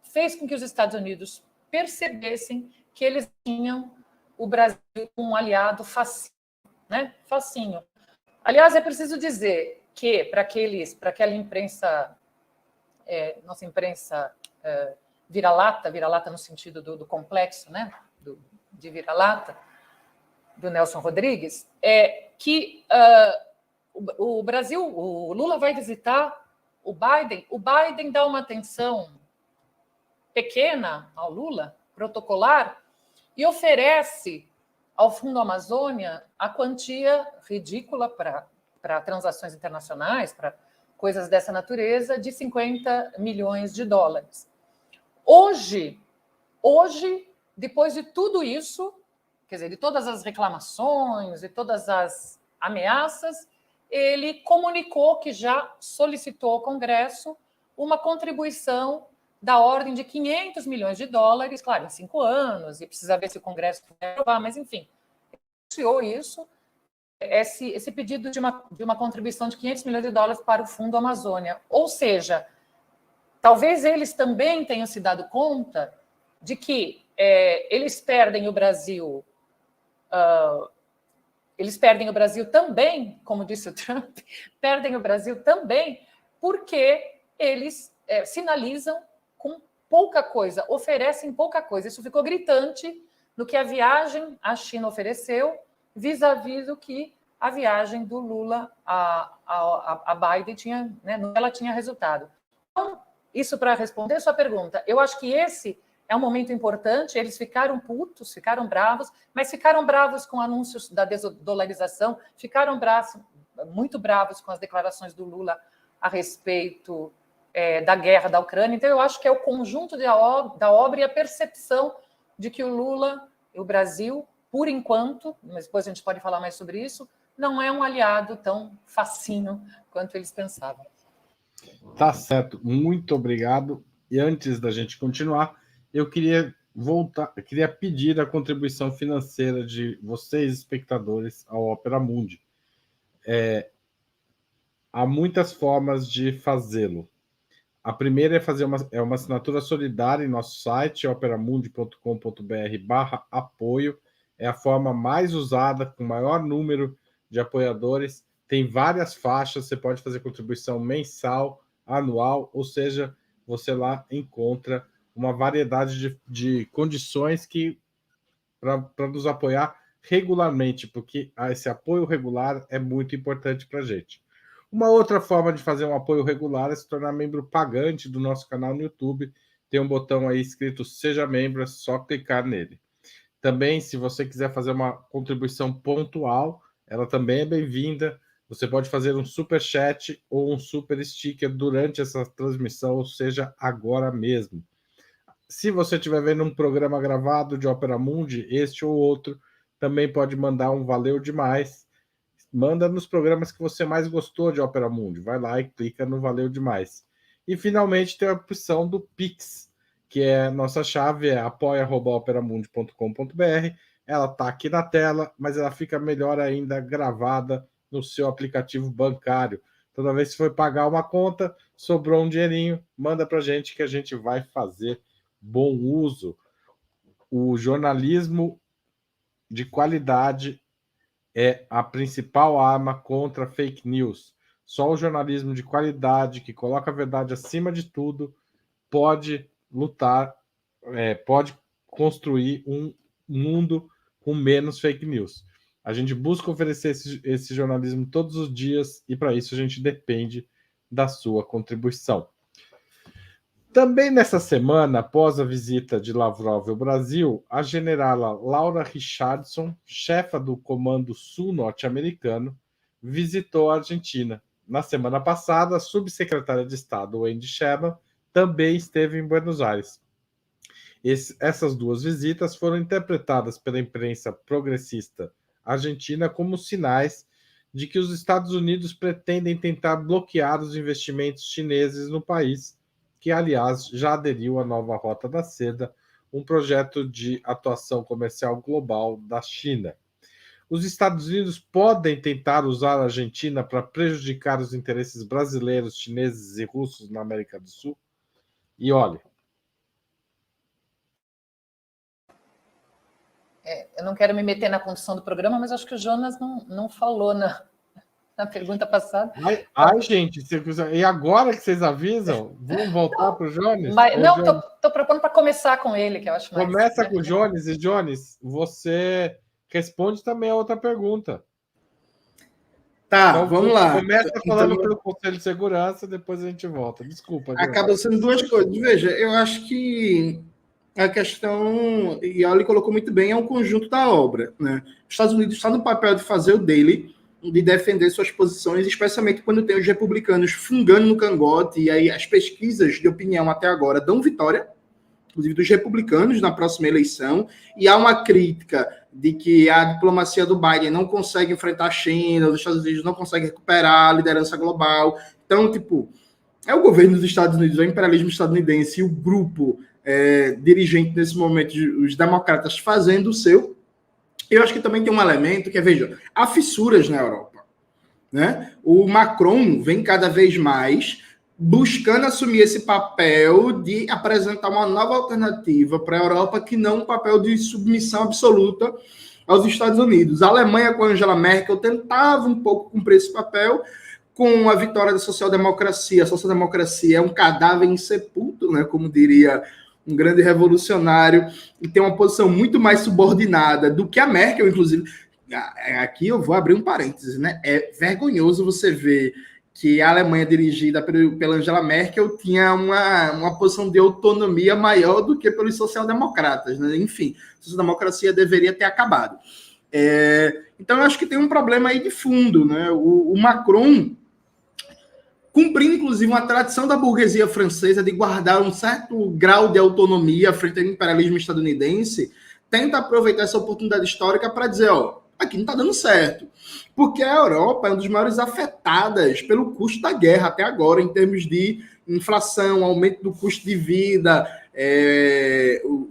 fez com que os Estados Unidos percebessem que eles tinham o Brasil como um aliado facinho, né? Facinho. Aliás, é preciso dizer que, para aquela imprensa, nossa imprensa vira-lata no sentido do complexo, né? De vira-lata, do Nelson Rodrigues, que o Brasil, o Lula vai visitar o Biden dá uma atenção pequena ao Lula, protocolar, e oferece ao Fundo Amazônia a quantia ridícula para transações internacionais, para coisas dessa natureza, de 50 milhões de dólares. Hoje, depois de tudo isso, quer dizer, de todas as reclamações e todas as ameaças, ele comunicou que já solicitou ao Congresso uma contribuição da ordem de 500 milhões de dólares, claro, em 5 anos, e precisa ver se o Congresso vai aprovar, mas, enfim, anunciou isso, esse pedido de uma contribuição de 500 milhões de dólares para o Fundo Amazônia. Ou seja, talvez eles também tenham se dado conta de que eles perdem o Brasil também, como disse o Trump, perdem o Brasil também porque eles sinalizam com pouca coisa, oferecem pouca coisa. Isso ficou gritante no que a viagem à China ofereceu, vis-à-vis do que a viagem do Lula a Biden tinha, né, ela tinha resultado. Então, isso para responder a sua pergunta, eu acho que esse é um momento importante. Eles ficaram putos, ficaram bravos, mas ficaram bravos com anúncios da desdolarização, ficaram muito bravos com as declarações do Lula a respeito da guerra da Ucrânia. Então, eu acho que é o conjunto da obra e a percepção de que o Lula e o Brasil, por enquanto, mas depois a gente pode falar mais sobre isso, não é um aliado tão facinho quanto eles pensavam. Tá certo, muito obrigado. E antes da gente continuar, eu queria pedir a contribuição financeira de vocês, espectadores, ao Opera Mundi. Há muitas formas de fazê-lo. A primeira é fazer uma assinatura solidária em nosso site, operamundi.com.br/apoio. É a forma mais usada, com maior número de apoiadores. Tem várias faixas, você pode fazer contribuição mensal, anual, ou seja, você lá encontra uma variedade de condições para nos apoiar regularmente, porque esse apoio regular é muito importante para a gente. Uma outra forma de fazer um apoio regular é se tornar membro pagante do nosso canal no YouTube. Tem um botão aí escrito Seja Membro, é só clicar nele. Também, se você quiser fazer uma contribuição pontual, ela também é bem-vinda. Você pode fazer um super chat ou um super sticker durante essa transmissão, ou seja, agora mesmo. Se você estiver vendo um programa gravado de Opera Mundi, este ou outro, também pode mandar um valeu demais. Manda nos programas que você mais gostou de Opera Mundi. Vai lá e clica no valeu demais. E, finalmente, tem a opção do Pix, que é nossa chave, é apoia@operamundi.com.br. Ela está aqui na tela, mas ela fica melhor ainda gravada no seu aplicativo bancário. Toda vez que for pagar uma conta, sobrou um dinheirinho, manda para a gente que a gente vai fazer bom uso. O jornalismo de qualidade é a principal arma contra fake news. Só o jornalismo de qualidade, que coloca a verdade acima de tudo, pode lutar, pode construir um mundo com menos fake news. A gente busca oferecer esse jornalismo todos os dias e, para isso, a gente depende da sua contribuição. Também nessa semana, após a visita de Lavrov ao Brasil, a generala Laura Richardson, chefa do Comando Sul norte-americano, visitou a Argentina. Na semana passada, a subsecretária de Estado, Wendy Sherman, também esteve em Buenos Aires. Essas duas visitas foram interpretadas pela imprensa progressista argentina como sinais de que os Estados Unidos pretendem tentar bloquear os investimentos chineses no país, que, aliás, já aderiu à nova Rota da Seda, um projeto de atuação comercial global da China. Os Estados Unidos podem tentar usar a Argentina para prejudicar os interesses brasileiros, chineses e russos na América do Sul? E olha... Eu não quero me meter na condução do programa, mas acho que o Jonas não falou na pergunta passada. Ai, gente, e agora que vocês avisam, vamos voltar para o Jones? Não, estou propondo para começar com ele, que eu acho mais... Começa com o Jones, e Jones, você responde também a outra pergunta. Tá, então, vamos lá. Começa falando pelo Conselho de Segurança, depois a gente volta. Desculpa. Acaba sendo duas coisas. Veja, eu acho que a questão, e Oli colocou muito bem, é um conjunto da obra, né? Os Estados Unidos estão no papel de fazer o daily, de defender suas posições, especialmente quando tem os republicanos fungando no cangote, e aí as pesquisas de opinião até agora dão vitória, inclusive dos republicanos na próxima eleição, e há uma crítica de que a diplomacia do Biden não consegue enfrentar a China, os Estados Unidos não conseguem recuperar a liderança global. Então, tipo, é o governo dos Estados Unidos, é o imperialismo estadunidense e o grupo dirigente nesse momento, os democratas fazendo o seu. Eu acho que também tem um elemento que é, veja, há fissuras na Europa, né? O Macron vem cada vez mais buscando assumir esse papel de apresentar uma nova alternativa para a Europa, que não um papel de submissão absoluta aos Estados Unidos. A Alemanha, com a Angela Merkel, tentava um pouco cumprir esse papel com a vitória da social-democracia. A social-democracia é um cadáver insepulto, né, como diria um grande revolucionário, e tem uma posição muito mais subordinada do que a Merkel, inclusive. Aqui eu vou abrir um parênteses, né? É vergonhoso você ver que a Alemanha, dirigida pela Angela Merkel, tinha uma posição de autonomia maior do que pelos social-democratas, né? Enfim, a social-democracia deveria ter acabado. Então, eu acho que tem um problema aí de fundo, né? O Macron, cumprindo, inclusive, uma tradição da burguesia francesa de guardar um certo grau de autonomia frente ao imperialismo estadunidense, tenta aproveitar essa oportunidade histórica para dizer, aqui não está dando certo. Porque a Europa é uma das maiores afetadas pelo custo da guerra até agora, em termos de inflação, aumento do custo de vida.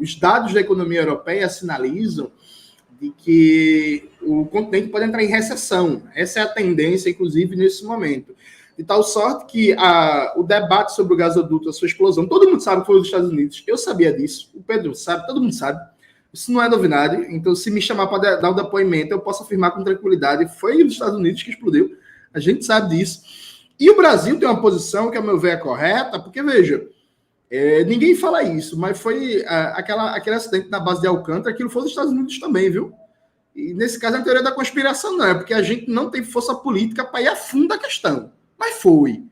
Os dados da economia europeia sinalizam de que o continente pode entrar em recessão. Essa é a tendência, inclusive, nesse momento. De tal sorte que o debate sobre o gasoduto, a sua explosão, todo mundo sabe que foi os Estados Unidos. Eu sabia disso, o Pedro sabe, todo mundo sabe. Isso não é novidade. Então, se me chamar para dar o depoimento, eu posso afirmar com tranquilidade, foi os Estados Unidos que explodiu. A gente sabe disso. E o Brasil tem uma posição que, a meu ver, é correta, porque, veja, ninguém fala isso, mas foi aquele acidente na base de Alcântara, aquilo foi dos Estados Unidos também, viu? E, nesse caso, a teoria da conspiração não, é porque a gente não tem força política para ir a fundo da questão. Mas foi.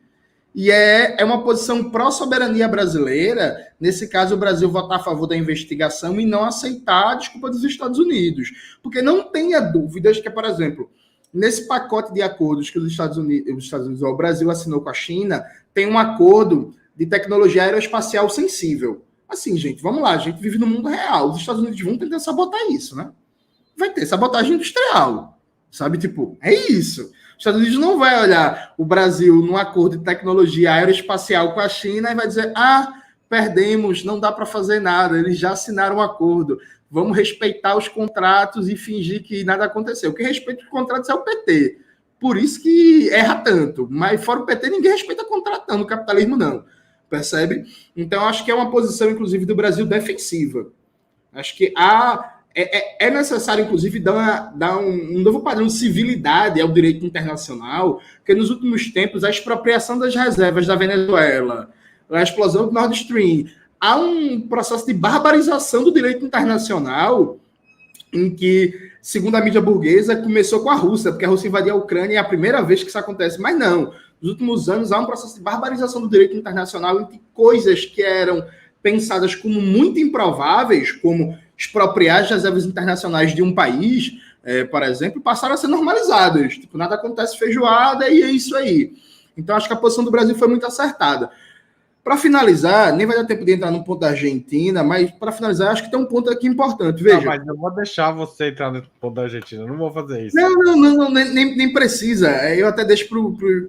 E é uma posição pró-soberania brasileira, nesse caso o Brasil votar a favor da investigação e não aceitar a desculpa dos Estados Unidos. Porque não tenha dúvidas que, por exemplo, nesse pacote de acordos que os Estados Unidos, o Brasil assinou com a China, tem um acordo de tecnologia aeroespacial sensível. Assim, gente, vamos lá, a gente vive no mundo real, os Estados Unidos vão tentar sabotar isso, né? Vai ter sabotagem industrial, sabe? Tipo, é isso. Os Estados Unidos não vai olhar o Brasil num acordo de tecnologia aeroespacial com a China e vai dizer, perdemos, não dá para fazer nada, eles já assinaram um acordo, vamos respeitar os contratos e fingir que nada aconteceu. Quem respeita os contratos é o PT, por isso que erra tanto, mas fora o PT ninguém respeita contrato não, no capitalismo não, percebe? Então acho que é uma posição, inclusive, do Brasil defensiva. Acho que é necessário, inclusive, dar um novo padrão de civilidade ao direito internacional, porque nos últimos tempos a expropriação das reservas da Venezuela, a explosão do Nord Stream, há um processo de barbarização do direito internacional em que, segundo a mídia burguesa, começou com a Rússia, porque a Rússia invadiu a Ucrânia e é a primeira vez que isso acontece, mas não. Nos últimos anos há um processo de barbarização do direito internacional em que coisas que eram pensadas como muito improváveis, como expropriar as reservas internacionais de um país, por exemplo, passaram a ser normalizadas. Tipo, nada acontece feijoada e é isso aí. Então, acho que a posição do Brasil foi muito acertada. Para finalizar, nem vai dar tempo de entrar no ponto da Argentina, mas para finalizar, acho que tem um ponto aqui importante. Veja. Não, mas eu vou deixar você entrar no ponto da Argentina, eu não vou fazer isso. Não, nem precisa. Eu até deixo para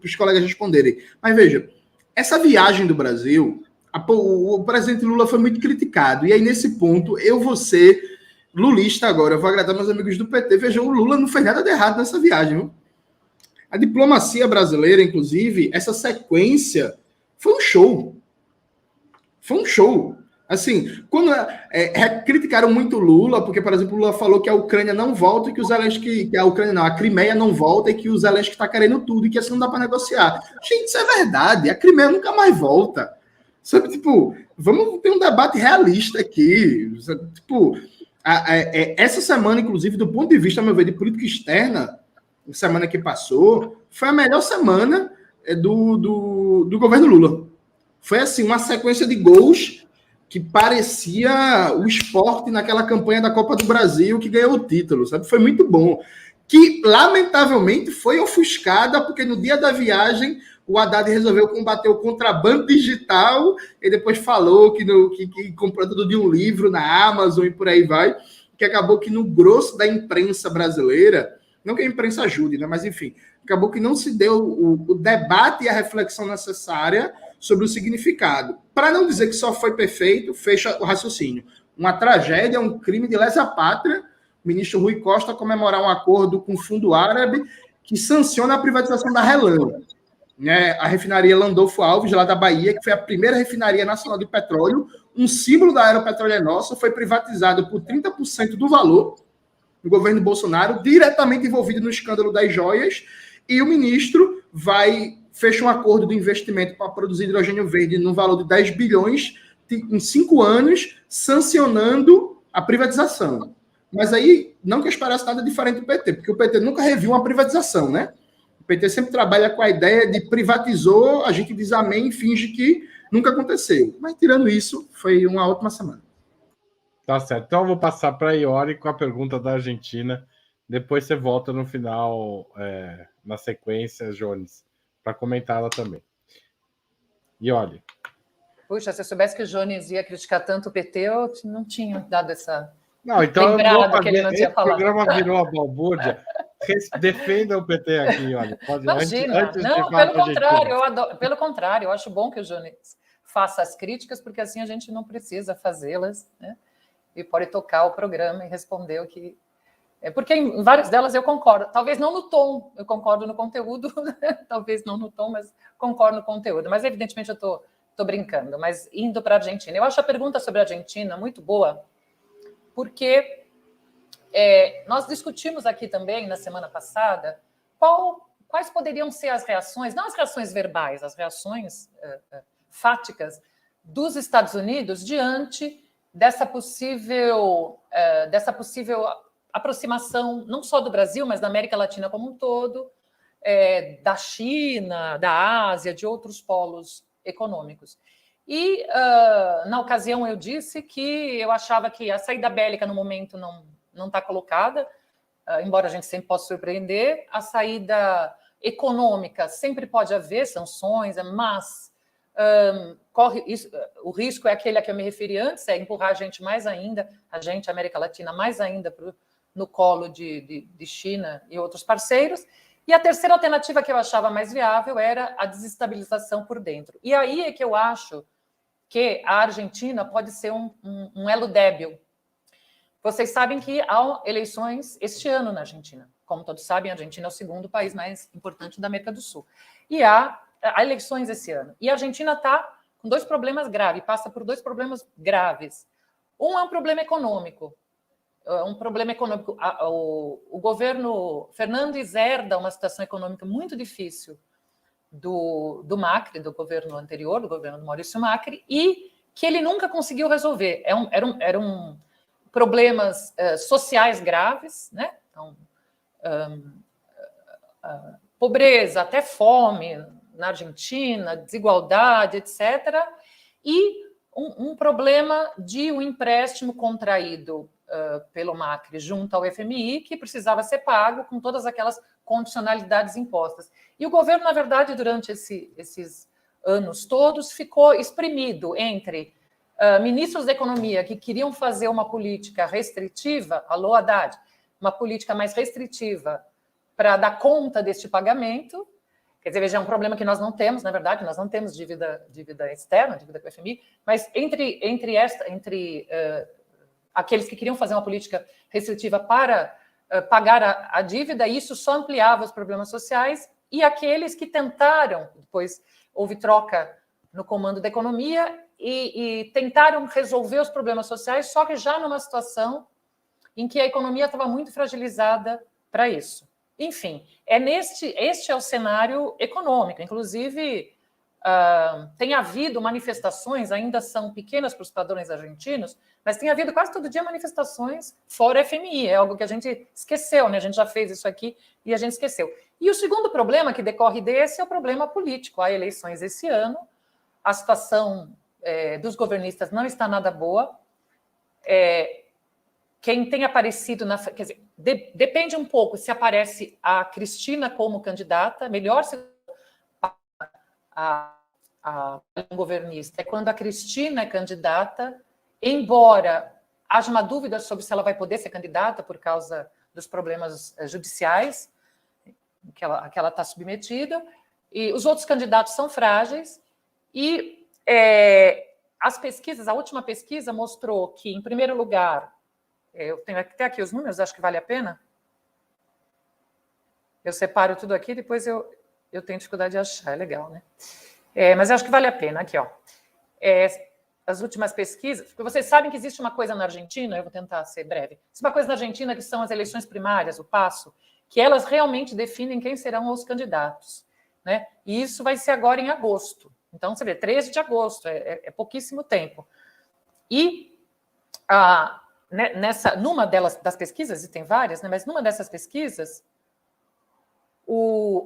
os colegas responderem. Mas veja, essa viagem do Brasil, o presidente Lula foi muito criticado. E aí, nesse ponto, eu vou ser lulista agora. Eu vou agradar meus amigos do PT. Vejam, o Lula não fez nada de errado nessa viagem. Viu? A diplomacia brasileira, inclusive, essa sequência foi um show. Foi um show. Assim, quando criticaram muito Lula, porque, por exemplo, Lula falou que a Ucrânia não volta e que o Zelensky, que a Ucrânia não, a Crimeia não volta e que o Zelensky está querendo tudo e que assim não dá para negociar. Gente, isso é verdade. A Crimeia nunca mais volta. Sabe, tipo, vamos ter um debate realista aqui. Sabe, tipo, essa semana, inclusive, do ponto de vista, a meu ver, de política externa, semana que passou, foi a melhor semana do governo Lula. Foi assim, uma sequência de gols que parecia o esporte naquela campanha da Copa do Brasil que ganhou o título, sabe? Foi muito bom. Que, lamentavelmente, foi ofuscada, porque no dia da viagem o Haddad resolveu combater o contrabando digital e depois falou que comprou tudo de um livro na Amazon e por aí vai, que acabou que no grosso da imprensa brasileira, não que a imprensa ajude, né? Mas enfim, acabou que não se deu o debate e a reflexão necessária sobre o significado. Para não dizer que só foi perfeito, fecha o raciocínio. Uma tragédia, um crime de lesa pátria. O ministro Rui Costa comemorar um acordo com o Fundo Árabe que sanciona a privatização da RLAM. Né? A refinaria Landolfo Alves, lá da Bahia, que foi a primeira refinaria nacional de petróleo, um símbolo da Aeropetróleo Nossa, foi privatizado por 30% do valor do governo Bolsonaro, diretamente envolvido no escândalo das joias, e o ministro fecha um acordo de investimento para produzir hidrogênio verde no valor de 10 bilhões em 5 anos, sancionando a privatização. Mas aí, não que eu esperasse nada diferente do PT, porque o PT nunca reviu uma privatização, né? O PT sempre trabalha com a ideia de privatizou, a gente diz amém e finge que nunca aconteceu. Mas, tirando isso, foi uma ótima semana. Tá certo. Então, eu vou passar para a Iori com a pergunta da Argentina. Depois você volta no final, na sequência, Jones, para comentar ela também. Iori. Puxa, se eu soubesse que o Jones ia criticar tanto o PT, eu não tinha dado essa... Não, então lembrado que ele não tinha falado. O programa virou a balbúrdia. Defenda o PT aqui, olha. Pode, imagina. Não, pelo contrário, eu acho bom que o Jones faça as críticas, porque assim a gente não precisa fazê-las, né? E pode tocar o programa e responder o que... Porque em várias delas eu concordo. Talvez não no tom, eu concordo no conteúdo. Talvez não no tom, mas concordo no conteúdo. Mas, evidentemente, eu estou brincando. Mas indo para a Argentina. Eu acho a pergunta sobre a Argentina muito boa, porque nós discutimos aqui também, na semana passada, quais poderiam ser as reações, não as reações verbais, as reações fáticas dos Estados Unidos diante dessa possível aproximação, não só do Brasil, mas da América Latina como um todo, da China, da Ásia, de outros polos econômicos. E, na ocasião, eu disse que eu achava que a saída bélica, no momento, não está colocada, embora a gente sempre possa surpreender. A saída econômica sempre pode haver sanções, mas o risco é aquele a que eu me referi antes, é empurrar a gente mais ainda, a América Latina, mais ainda no colo de China e outros parceiros. E a terceira alternativa que eu achava mais viável era a desestabilização por dentro. E aí é que eu acho que a Argentina pode ser um elo débil. Vocês sabem que há eleições este ano na Argentina. Como todos sabem, a Argentina é o segundo país mais importante da América do Sul. E há eleições esse ano. E a Argentina está com dois problemas graves, passa por dois problemas graves. Um é um problema econômico. O governo Fernandes herda uma situação econômica muito difícil do Macri, do governo anterior, do governo do Maurício Macri, e que ele nunca conseguiu resolver. Eram problemas sociais graves, né? Então, pobreza, até fome na Argentina, desigualdade, etc. E um problema de um empréstimo contraído pelo Macri junto ao FMI, que precisava ser pago com todas aquelas condicionalidades impostas. E o governo, na verdade, durante esses anos todos, ficou espremido entre ministros da economia que queriam fazer uma política restritiva, alô Haddad, uma política mais restritiva para dar conta deste pagamento. Quer dizer, veja, é um problema que nós não temos, na verdade, nós não temos dívida externa, dívida com o FMI, mas entre aqueles que queriam fazer uma política restritiva para pagar a dívida, isso só ampliava os problemas sociais, e aqueles que tentaram, depois houve troca no comando da economia, e tentaram resolver os problemas sociais, só que já numa situação em que a economia estava muito fragilizada para isso. Enfim, este é o cenário econômico. Inclusive, tem havido manifestações, ainda são pequenas para os padrões argentinos, mas tem havido quase todo dia manifestações fora a FMI, é algo que a gente esqueceu, né? A gente já fez isso aqui e a gente esqueceu. E o segundo problema que decorre desse é o problema político. Há eleições esse ano, a situação dos governistas não está nada boa. Quem tem aparecido quer dizer, depende um pouco se aparece a Cristina como candidata, melhor se a governista é quando a Cristina é candidata, embora haja uma dúvida sobre se ela vai poder ser candidata por causa dos problemas judiciais que ela está submetida, e os outros candidatos são frágeis, e as pesquisas, a última pesquisa mostrou que, em primeiro lugar, eu tenho até aqui os números, acho que vale a pena. Eu separo tudo aqui, depois eu tenho dificuldade de achar, é legal, né? Mas eu acho que vale a pena, aqui, ó. As últimas pesquisas, porque vocês sabem que existe uma coisa na Argentina, eu vou tentar ser breve, existe uma coisa na Argentina que são as eleições primárias, o PASO, que elas realmente definem quem serão os candidatos, né? E isso vai ser agora em agosto. Então, você vê, 13 de agosto, é pouquíssimo tempo. E numa das pesquisas, e tem várias, né, mas numa dessas pesquisas,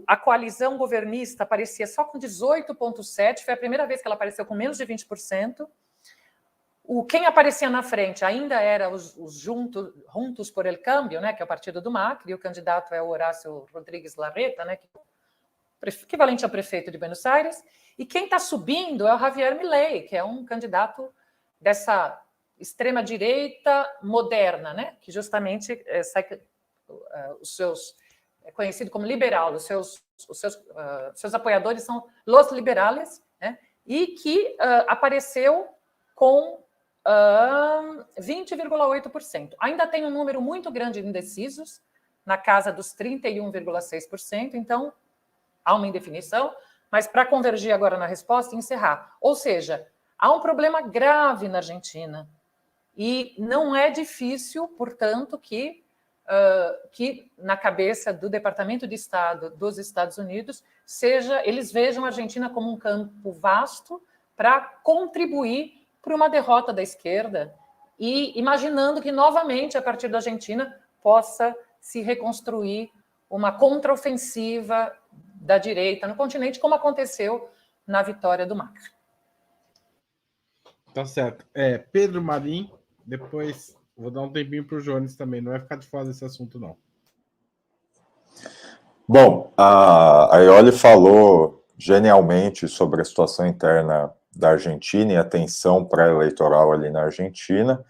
a coalizão governista aparecia só com 18,7%, foi a primeira vez que ela apareceu com menos de 20%. Quem aparecia na frente ainda era os Juntos por el Cambio, né, que é o partido do Macri, e o candidato é o Horácio Rodrigues Larreta, né, que é equivalente ao prefeito de Buenos Aires, e quem está subindo é o Javier Milei, que é um candidato dessa extrema-direita moderna, né, que justamente é conhecido como liberal, os seus apoiadores são los liberales, né, e que apareceu com 20,8%. Ainda tem um número muito grande de indecisos, na casa dos 31,6%, então há uma indefinição, mas para convergir agora na resposta e encerrar. Ou seja, há um problema grave na Argentina e não é difícil, portanto, que na cabeça do Departamento de Estado dos Estados Unidos eles vejam a Argentina como um campo vasto para contribuir para uma derrota da esquerda e imaginando que novamente, a partir da Argentina, possa se reconstruir uma contraofensiva da direita no continente, como aconteceu na vitória do Macri. Tá certo. Pedro Marim, depois vou dar um tempinho para o Jones também, não vai ficar de fora desse assunto, não. Bom, a Iole falou genialmente sobre a situação interna da Argentina e a tensão pré-eleitoral ali na Argentina,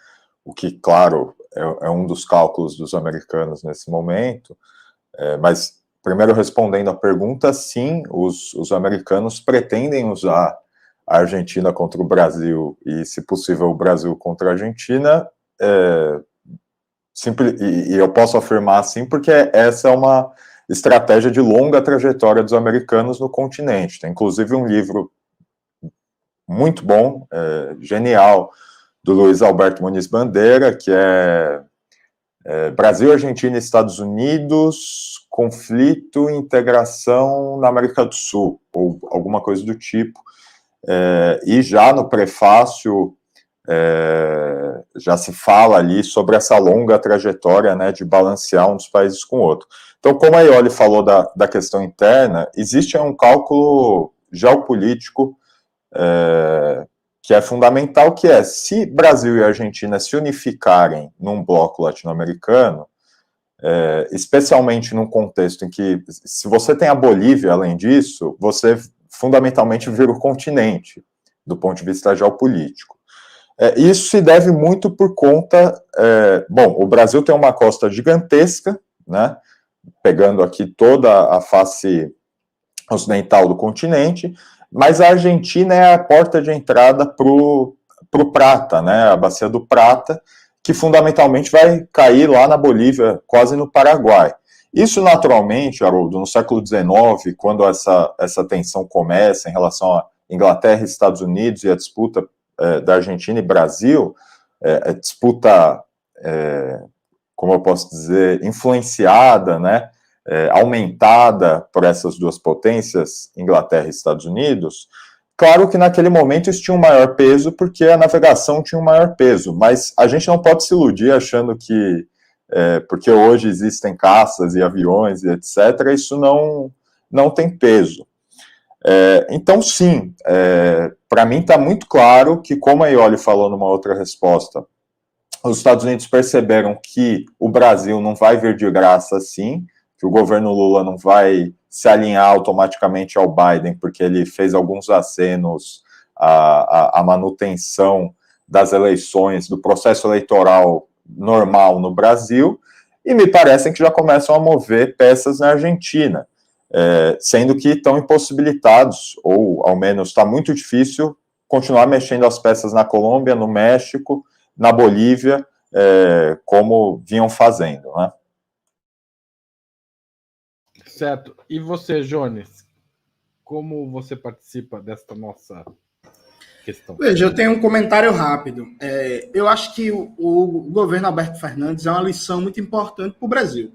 o que, claro, é um dos cálculos dos americanos nesse momento, mas, primeiro respondendo a pergunta, sim, os americanos pretendem usar a Argentina contra o Brasil e, se possível, o Brasil contra a Argentina, e eu posso afirmar assim porque essa é uma estratégia de longa trajetória dos americanos no continente. Tem, inclusive, um livro muito bom, genial, do Luiz Alberto Muniz Bandeira, que é Brasil, Argentina e Estados Unidos, conflito e integração na América do Sul, ou alguma coisa do tipo. E já no prefácio já se fala ali sobre essa longa trajetória, né, de balancear um dos países com o outro. Então, como a Iole falou da questão interna, existe um cálculo geopolítico que é fundamental, que é, se Brasil e Argentina se unificarem num bloco latino-americano, especialmente num contexto em que, se você tem a Bolívia, além disso, você fundamentalmente vira o continente, do ponto de vista geopolítico. Isso se deve muito por conta... bom, o Brasil tem uma costa gigantesca, né, pegando aqui toda a face ocidental do continente, mas a Argentina é a porta de entrada para o Prata, né, a Bacia do Prata, que fundamentalmente vai cair lá na Bolívia, quase no Paraguai. Isso, naturalmente, Haroldo, no século XIX, quando essa tensão começa em relação a Inglaterra e Estados Unidos e a disputa da Argentina e Brasil, a disputa, como eu posso dizer, influenciada, né, aumentada por essas duas potências, Inglaterra e Estados Unidos, claro que naquele momento isso tinha um maior peso, porque a navegação tinha um maior peso, mas a gente não pode se iludir achando que, porque hoje existem caças e aviões e etc., isso não tem peso. Então, sim, para mim está muito claro que, como a Ioli falou numa outra resposta, os Estados Unidos perceberam que o Brasil não vai vir de graça assim, que o governo Lula não vai se alinhar automaticamente ao Biden, porque ele fez alguns acenos à manutenção das eleições, do processo eleitoral normal no Brasil, e me parecem que já começam a mover peças na Argentina, sendo que estão impossibilitados, ou ao menos está muito difícil continuar mexendo as peças na Colômbia, no México, na Bolívia, como vinham fazendo, né? Certo. E você, Jones, como você participa desta nossa questão? Veja, eu tenho um comentário rápido. Eu acho que o governo Alberto Fernandes é uma lição muito importante para o Brasil.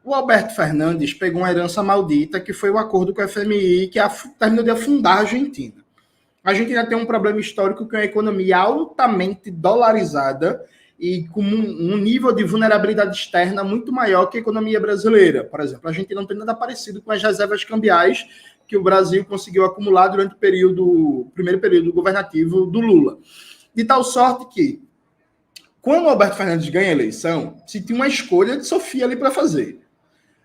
O Alberto Fernandes pegou uma herança maldita, que foi o acordo com a FMI, que terminou de afundar a Argentina. A Argentina tem um problema histórico que é uma economia altamente dolarizada e com um nível de vulnerabilidade externa muito maior que a economia brasileira. Por exemplo, a Argentina não tem nada parecido com as reservas cambiais que o Brasil conseguiu acumular durante o primeiro período governativo do Lula. De tal sorte que, quando o Alberto Fernandes ganha a eleição, se tinha uma escolha de Sofia ali para fazer.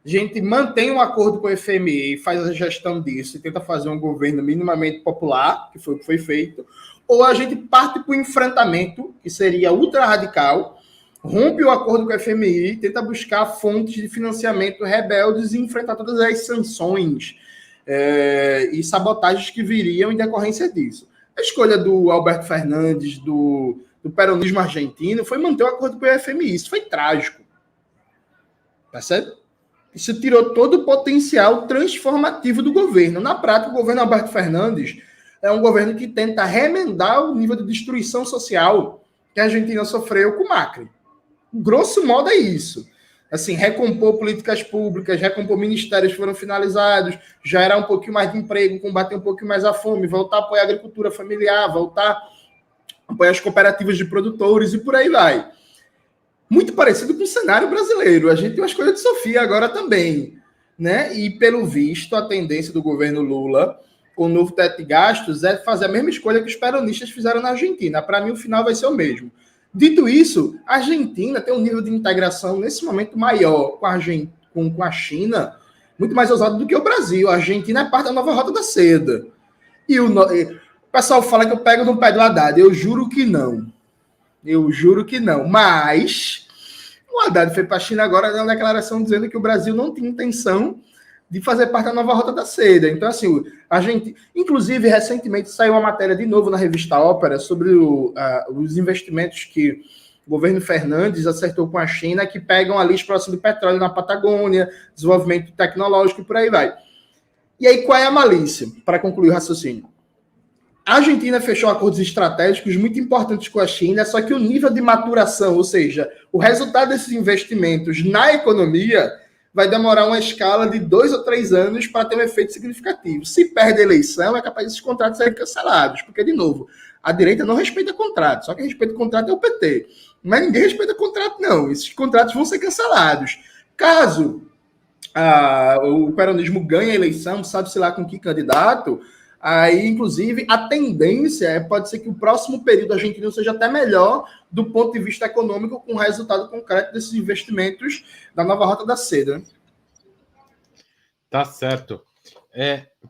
A gente mantém um acordo com o FMI, faz a gestão disso e tenta fazer um governo minimamente popular, que foi o que foi feito, ou a gente parte para o enfrentamento, que seria ultra radical, rompe o acordo com o FMI, tenta buscar fontes de financiamento rebeldes e enfrentar todas as sanções e sabotagens que viriam em decorrência disso. A escolha do Alberto Fernandes, do peronismo argentino, foi manter o acordo com o FMI. Isso foi trágico. Percebe? Isso tirou todo o potencial transformativo do governo. Na prática, o governo Alberto Fernandes é um governo que tenta remendar o nível de destruição social que a Argentina sofreu com o Macri. Grosso modo é isso. Assim, recompor políticas públicas, recompor ministérios que foram finalizados, gerar um pouquinho mais de emprego, combater um pouquinho mais a fome, voltar a apoiar a agricultura familiar, voltar a apoiar as cooperativas de produtores e por aí vai. Muito parecido com o cenário brasileiro. A gente tem uma escolha de Sofia agora também, né? E, pelo visto, a tendência do governo Lula, com o novo teto de gastos, é fazer a mesma escolha que os peronistas fizeram na Argentina. Para mim, o final vai ser o mesmo. Dito isso, a Argentina tem um nível de integração, nesse momento, maior com a China, muito mais ousado do que o Brasil. A Argentina é parte da nova Rota da Seda. E o pessoal fala que eu pego no pé do Haddad. Eu juro que não. Eu juro que não. Mas o Haddad foi para a China agora dando uma declaração dizendo que o Brasil não tinha intenção de fazer parte da nova Rota da Seda. Então, assim, a gente... Inclusive, recentemente saiu uma matéria de novo na revista Ópera sobre os investimentos que o governo Fernandes acertou com a China, que pegam ali exploração de petróleo na Patagônia, desenvolvimento tecnológico e por aí vai. E aí, qual é a malícia? Para concluir o raciocínio. A Argentina fechou acordos estratégicos muito importantes com a China, só que o nível de maturação, ou seja, o resultado desses investimentos na economia, vai demorar uma escala de 2 ou 3 anos para ter um efeito significativo. Se perde a eleição, é capaz desses contratos serem cancelados, porque, de novo, a direita não respeita contrato, só quem respeita contrato é o PT. Mas ninguém respeita contrato, não. Esses contratos vão ser cancelados. Caso o peronismo ganhe a eleição, sabe-se lá com que candidato... Aí, inclusive, a tendência pode ser que o próximo período argentino seja até melhor do ponto de vista econômico, com o resultado concreto desses investimentos da nova Rota da Seda. Tá certo.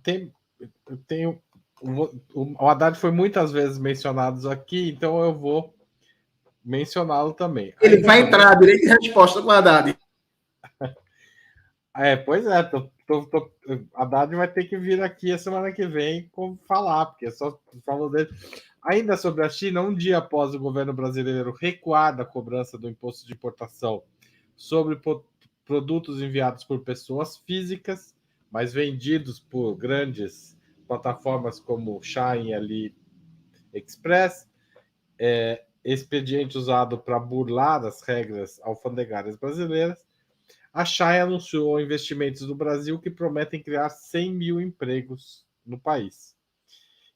Tem eu tenho... O Haddad foi muitas vezes mencionado aqui, então eu vou mencioná-lo também. Ele vai entrar, direito de resposta com o Haddad. Pois é, Haddad vai ter que vir aqui a semana que vem falar, porque só falou dele. Ainda sobre a China, um dia após o governo brasileiro recuar da cobrança do imposto de importação sobre produtos enviados por pessoas físicas, mas vendidos por grandes plataformas como Shein e AliExpress, expediente usado para burlar as regras alfandegárias brasileiras, a Shein anunciou investimentos no Brasil que prometem criar 100 mil empregos no país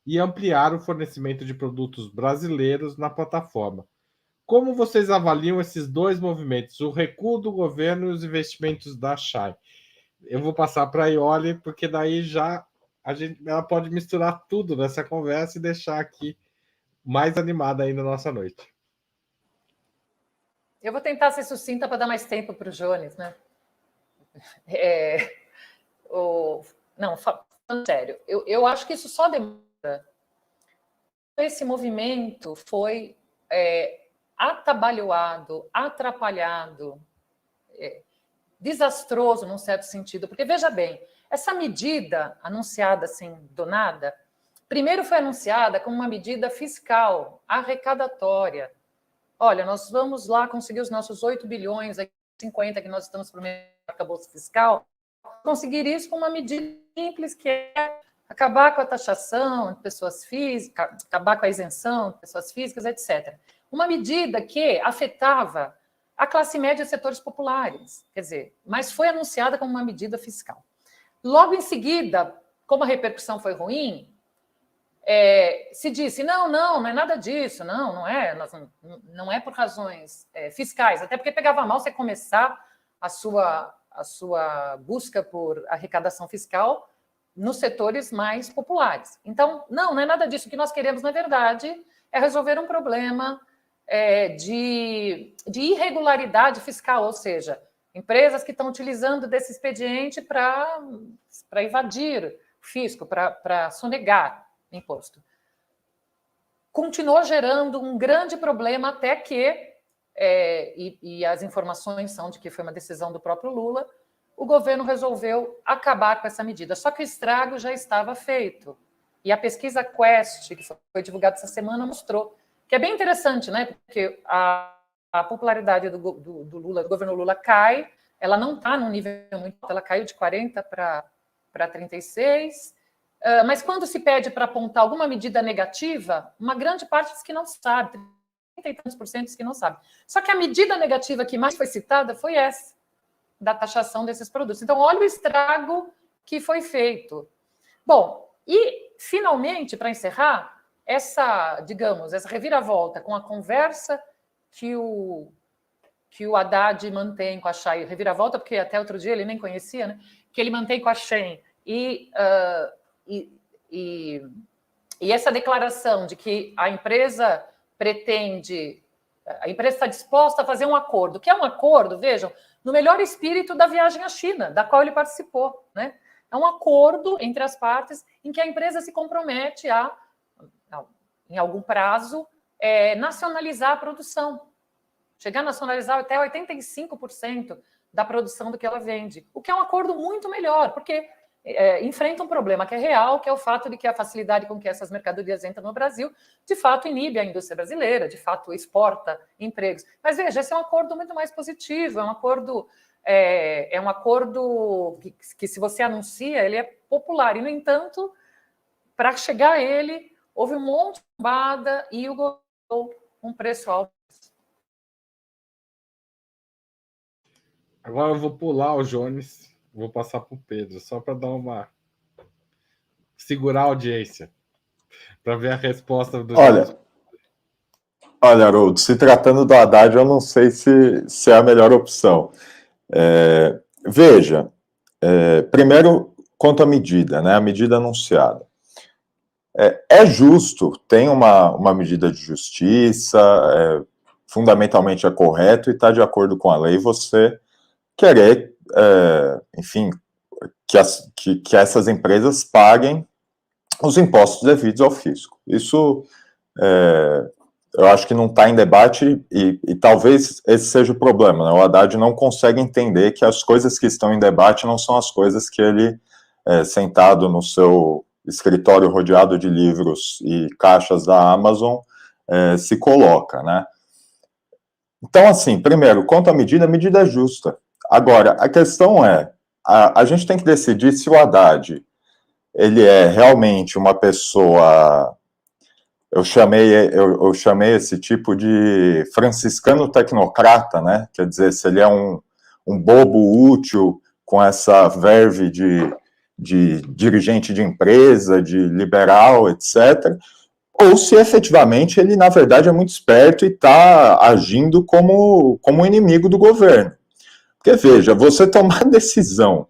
e ampliar o fornecimento de produtos brasileiros na plataforma. Como vocês avaliam esses dois movimentos, o recuo do governo e os investimentos da Shein? Eu vou passar para a Iole, porque daí já ela pode misturar tudo nessa conversa e deixar aqui mais animada ainda a nossa noite. Eu vou tentar ser sucinta para dar mais tempo para o Jones, né? Não, falando sério, eu acho que isso só demora. Esse movimento foi atabalhoado, atrapalhado, desastroso num certo sentido, porque veja bem, essa medida anunciada assim do nada, primeiro foi anunciada como uma medida fiscal, arrecadatória. Olha, nós vamos lá conseguir os nossos 8 bilhões, 50 que nós estamos prometendo no arcabouço fiscal, conseguir isso com uma medida simples, que é acabar com a taxação de pessoas físicas, acabar com a isenção de pessoas físicas, etc. Uma medida que afetava a classe média e setores populares, quer dizer, mas foi anunciada como uma medida fiscal. Logo em seguida, como a repercussão foi ruim, se disse, não é nada disso, não é por razões fiscais, até porque pegava mal você começar a sua busca por arrecadação fiscal nos setores mais populares. Então, não é nada disso. O que nós queremos, na verdade, é resolver um problema de irregularidade fiscal, ou seja, empresas que estão utilizando desse expediente para evadir o fisco, para sonegar imposto. Continuou gerando um grande problema até que, e as informações são de que foi uma decisão do próprio Lula, o governo resolveu acabar com essa medida. Só que o estrago já estava feito. E a pesquisa Quest, que foi divulgada essa semana, mostrou que é bem interessante, né? Porque a popularidade do Lula, do governo Lula cai, ela não está num nível muito alto, ela caiu de 40 para 36, mas quando se pede para apontar alguma medida negativa, uma grande parte diz que não sabe, 30 e tantos % diz que não sabe. Só que a medida negativa que mais foi citada foi essa, da taxação desses produtos. Então, olha o estrago que foi feito. Bom, e, finalmente, para encerrar, essa reviravolta com a conversa que o Haddad mantém com a Shein, reviravolta, porque até outro dia ele nem conhecia, né? Que ele mantém com a Shein, e essa declaração de que a empresa está disposta a fazer um acordo, que é um acordo, vejam, no melhor espírito da viagem à China, da qual ele participou, né? É um acordo entre as partes em que a empresa se compromete a, em algum prazo, nacionalizar a produção. Chegar a nacionalizar até 85% da produção do que ela vende, o que é um acordo muito melhor, porque enfrenta um problema que é real, que é o fato de que a facilidade com que essas mercadorias entram no Brasil, de fato, inibe a indústria brasileira, de fato, exporta empregos. Mas, veja, esse é um acordo muito mais positivo, é um acordo que se você anuncia, ele é popular. E, no entanto, para chegar a ele, houve um monte de bombada e o governo um preço alto. Agora eu vou pular o Jones, vou passar para o Pedro, só para dar segurar a audiência, para ver a resposta do Jones. Olha, Haroldo, se tratando do Haddad, eu não sei se é a melhor opção. Veja, primeiro, quanto à medida, né? A medida anunciada. É justo, tem uma medida de justiça, fundamentalmente é correto e está de acordo com a lei você querer, enfim, que essas empresas paguem os impostos devidos ao fisco. Isso eu acho que não está em debate e talvez esse seja o problema, né? O Haddad não consegue entender que as coisas que estão em debate não são as coisas que ele, sentado no seu escritório rodeado de livros e caixas da Amazon, se coloca, né? Então, assim, primeiro, quanto à medida, a medida é justa. Agora, a questão é, a gente tem que decidir se o Haddad, ele é realmente uma pessoa... Eu chamei esse tipo de franciscano tecnocrata, né? Quer dizer, se ele é um bobo útil com essa verve de dirigente de empresa, de liberal, etc., ou se efetivamente ele, na verdade, é muito esperto e está agindo como inimigo do governo. Porque, veja, você tomar a decisão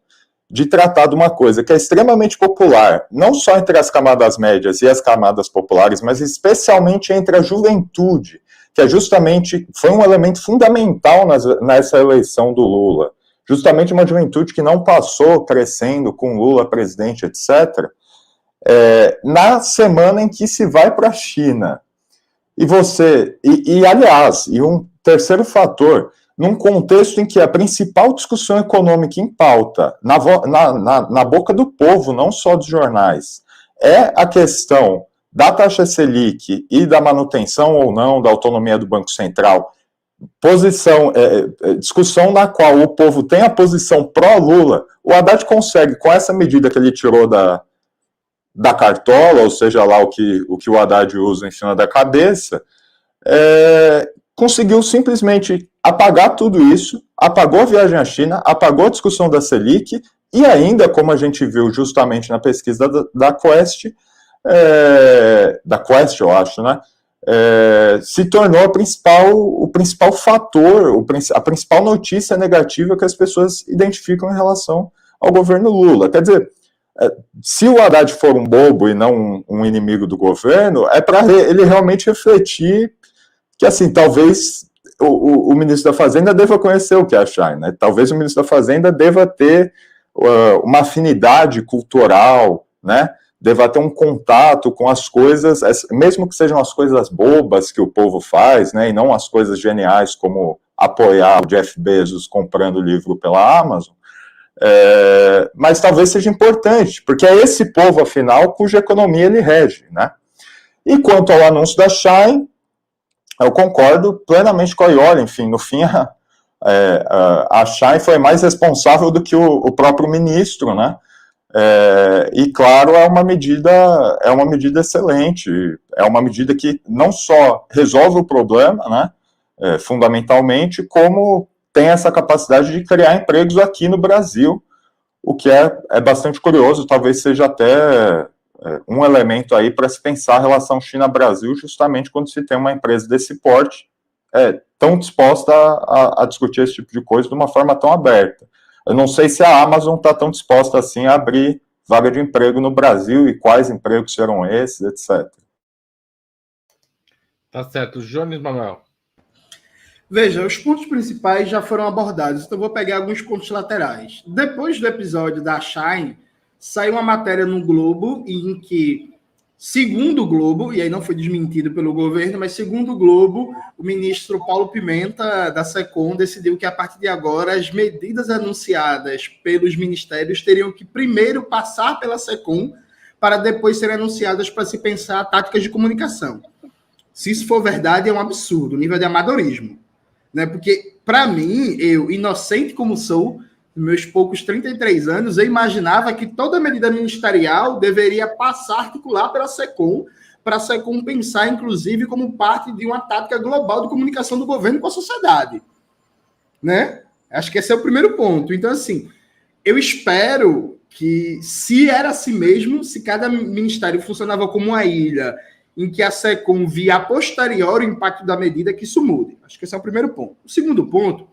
de tratar de uma coisa que é extremamente popular, não só entre as camadas médias e as camadas populares, mas especialmente entre a juventude, que foi um elemento fundamental nessa eleição do Lula. Justamente uma juventude que não passou crescendo com Lula presidente, etc., na semana em que se vai para a China. Aliás, um terceiro fator, num contexto em que a principal discussão econômica em pauta, na boca do povo, não só dos jornais, é a questão da taxa Selic e da manutenção ou não da autonomia do Banco Central, discussão na qual o povo tem a posição pró-Lula, o Haddad consegue, com essa medida que ele tirou da cartola, ou seja lá o que o Haddad usa em cima da cabeça, conseguiu simplesmente apagar tudo isso, apagou a viagem à China, apagou a discussão da Selic, e ainda, como a gente viu justamente na pesquisa da Quest, eu acho, né, se tornou o principal fator, a principal notícia negativa que as pessoas identificam em relação ao governo Lula. Quer dizer, se o Haddad for um bobo e não um inimigo do governo, é para ele realmente refletir que, assim, talvez o ministro da Fazenda deva conhecer o que é a Shine, né? Talvez o ministro da Fazenda deva ter uma afinidade cultural, né? Deva ter um contato com as coisas, mesmo que sejam as coisas bobas que o povo faz, né? E não as coisas geniais, como apoiar o Jeff Bezos comprando livro pela Amazon. Mas talvez seja importante, porque é esse povo, afinal, cuja economia ele rege, né? E quanto ao anúncio da Shine, eu concordo plenamente com a Ioli. Enfim, no fim, a Shine foi mais responsável do que o próprio ministro, né? E, claro, é uma medida excelente, é uma medida que não só resolve o problema, né, fundamentalmente, como tem essa capacidade de criar empregos aqui no Brasil, o que é bastante curioso, talvez seja até um elemento aí para se pensar a relação China-Brasil, justamente quando se tem uma empresa desse porte tão disposta a discutir esse tipo de coisa de uma forma tão aberta. Eu não sei se a Amazon está tão disposta assim a abrir vaga de emprego no Brasil e quais empregos serão esses, etc. Tá certo. Jones Manuel. Veja, os pontos principais já foram abordados, então vou pegar alguns pontos laterais. Depois do episódio da Shine, saiu uma matéria no Globo em que, segundo o Globo, e aí não foi desmentido pelo governo, mas segundo o Globo, o ministro Paulo Pimenta, da SECOM, decidiu que a partir de agora as medidas anunciadas pelos ministérios teriam que primeiro passar pela SECOM para depois serem anunciadas para se pensar táticas de comunicação. Se isso for verdade, é um absurdo, nível de amadorismo. Né? Porque, para mim, eu, inocente como sou, meus poucos 33 anos, eu imaginava que toda medida ministerial deveria passar a articular pela SECOM, para a SECOM pensar, inclusive, como parte de uma tática global de comunicação do governo com a sociedade. Né? Acho que esse é o primeiro ponto. Então, assim, eu espero que, se era assim mesmo, se cada ministério funcionava como uma ilha, em que a SECOM via a posteriori o impacto da medida, que isso mude. Acho que esse é o primeiro ponto. O segundo ponto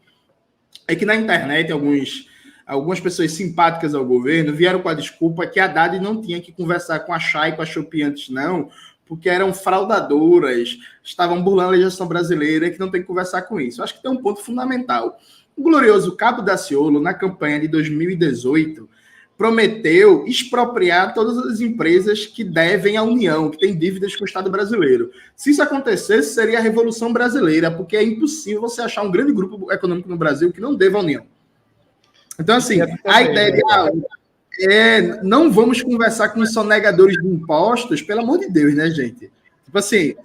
é que na internet algumas pessoas simpáticas ao governo vieram com a desculpa que a Haddad não tinha que conversar com a Chay e com a Shopee antes, não, porque eram fraudadoras, estavam burlando a legislação brasileira e que não tem que conversar com isso. Acho que tem um ponto fundamental. O glorioso Cabo Daciolo, na campanha de 2018, prometeu expropriar todas as empresas que devem à União, que têm dívidas com o Estado brasileiro. Se isso acontecesse, seria a Revolução Brasileira, porque é impossível você achar um grande grupo econômico no Brasil que não deva à União. Então, assim, a ideia de não vamos conversar com os sonegadores de impostos, pelo amor de Deus, né, gente? Tipo assim,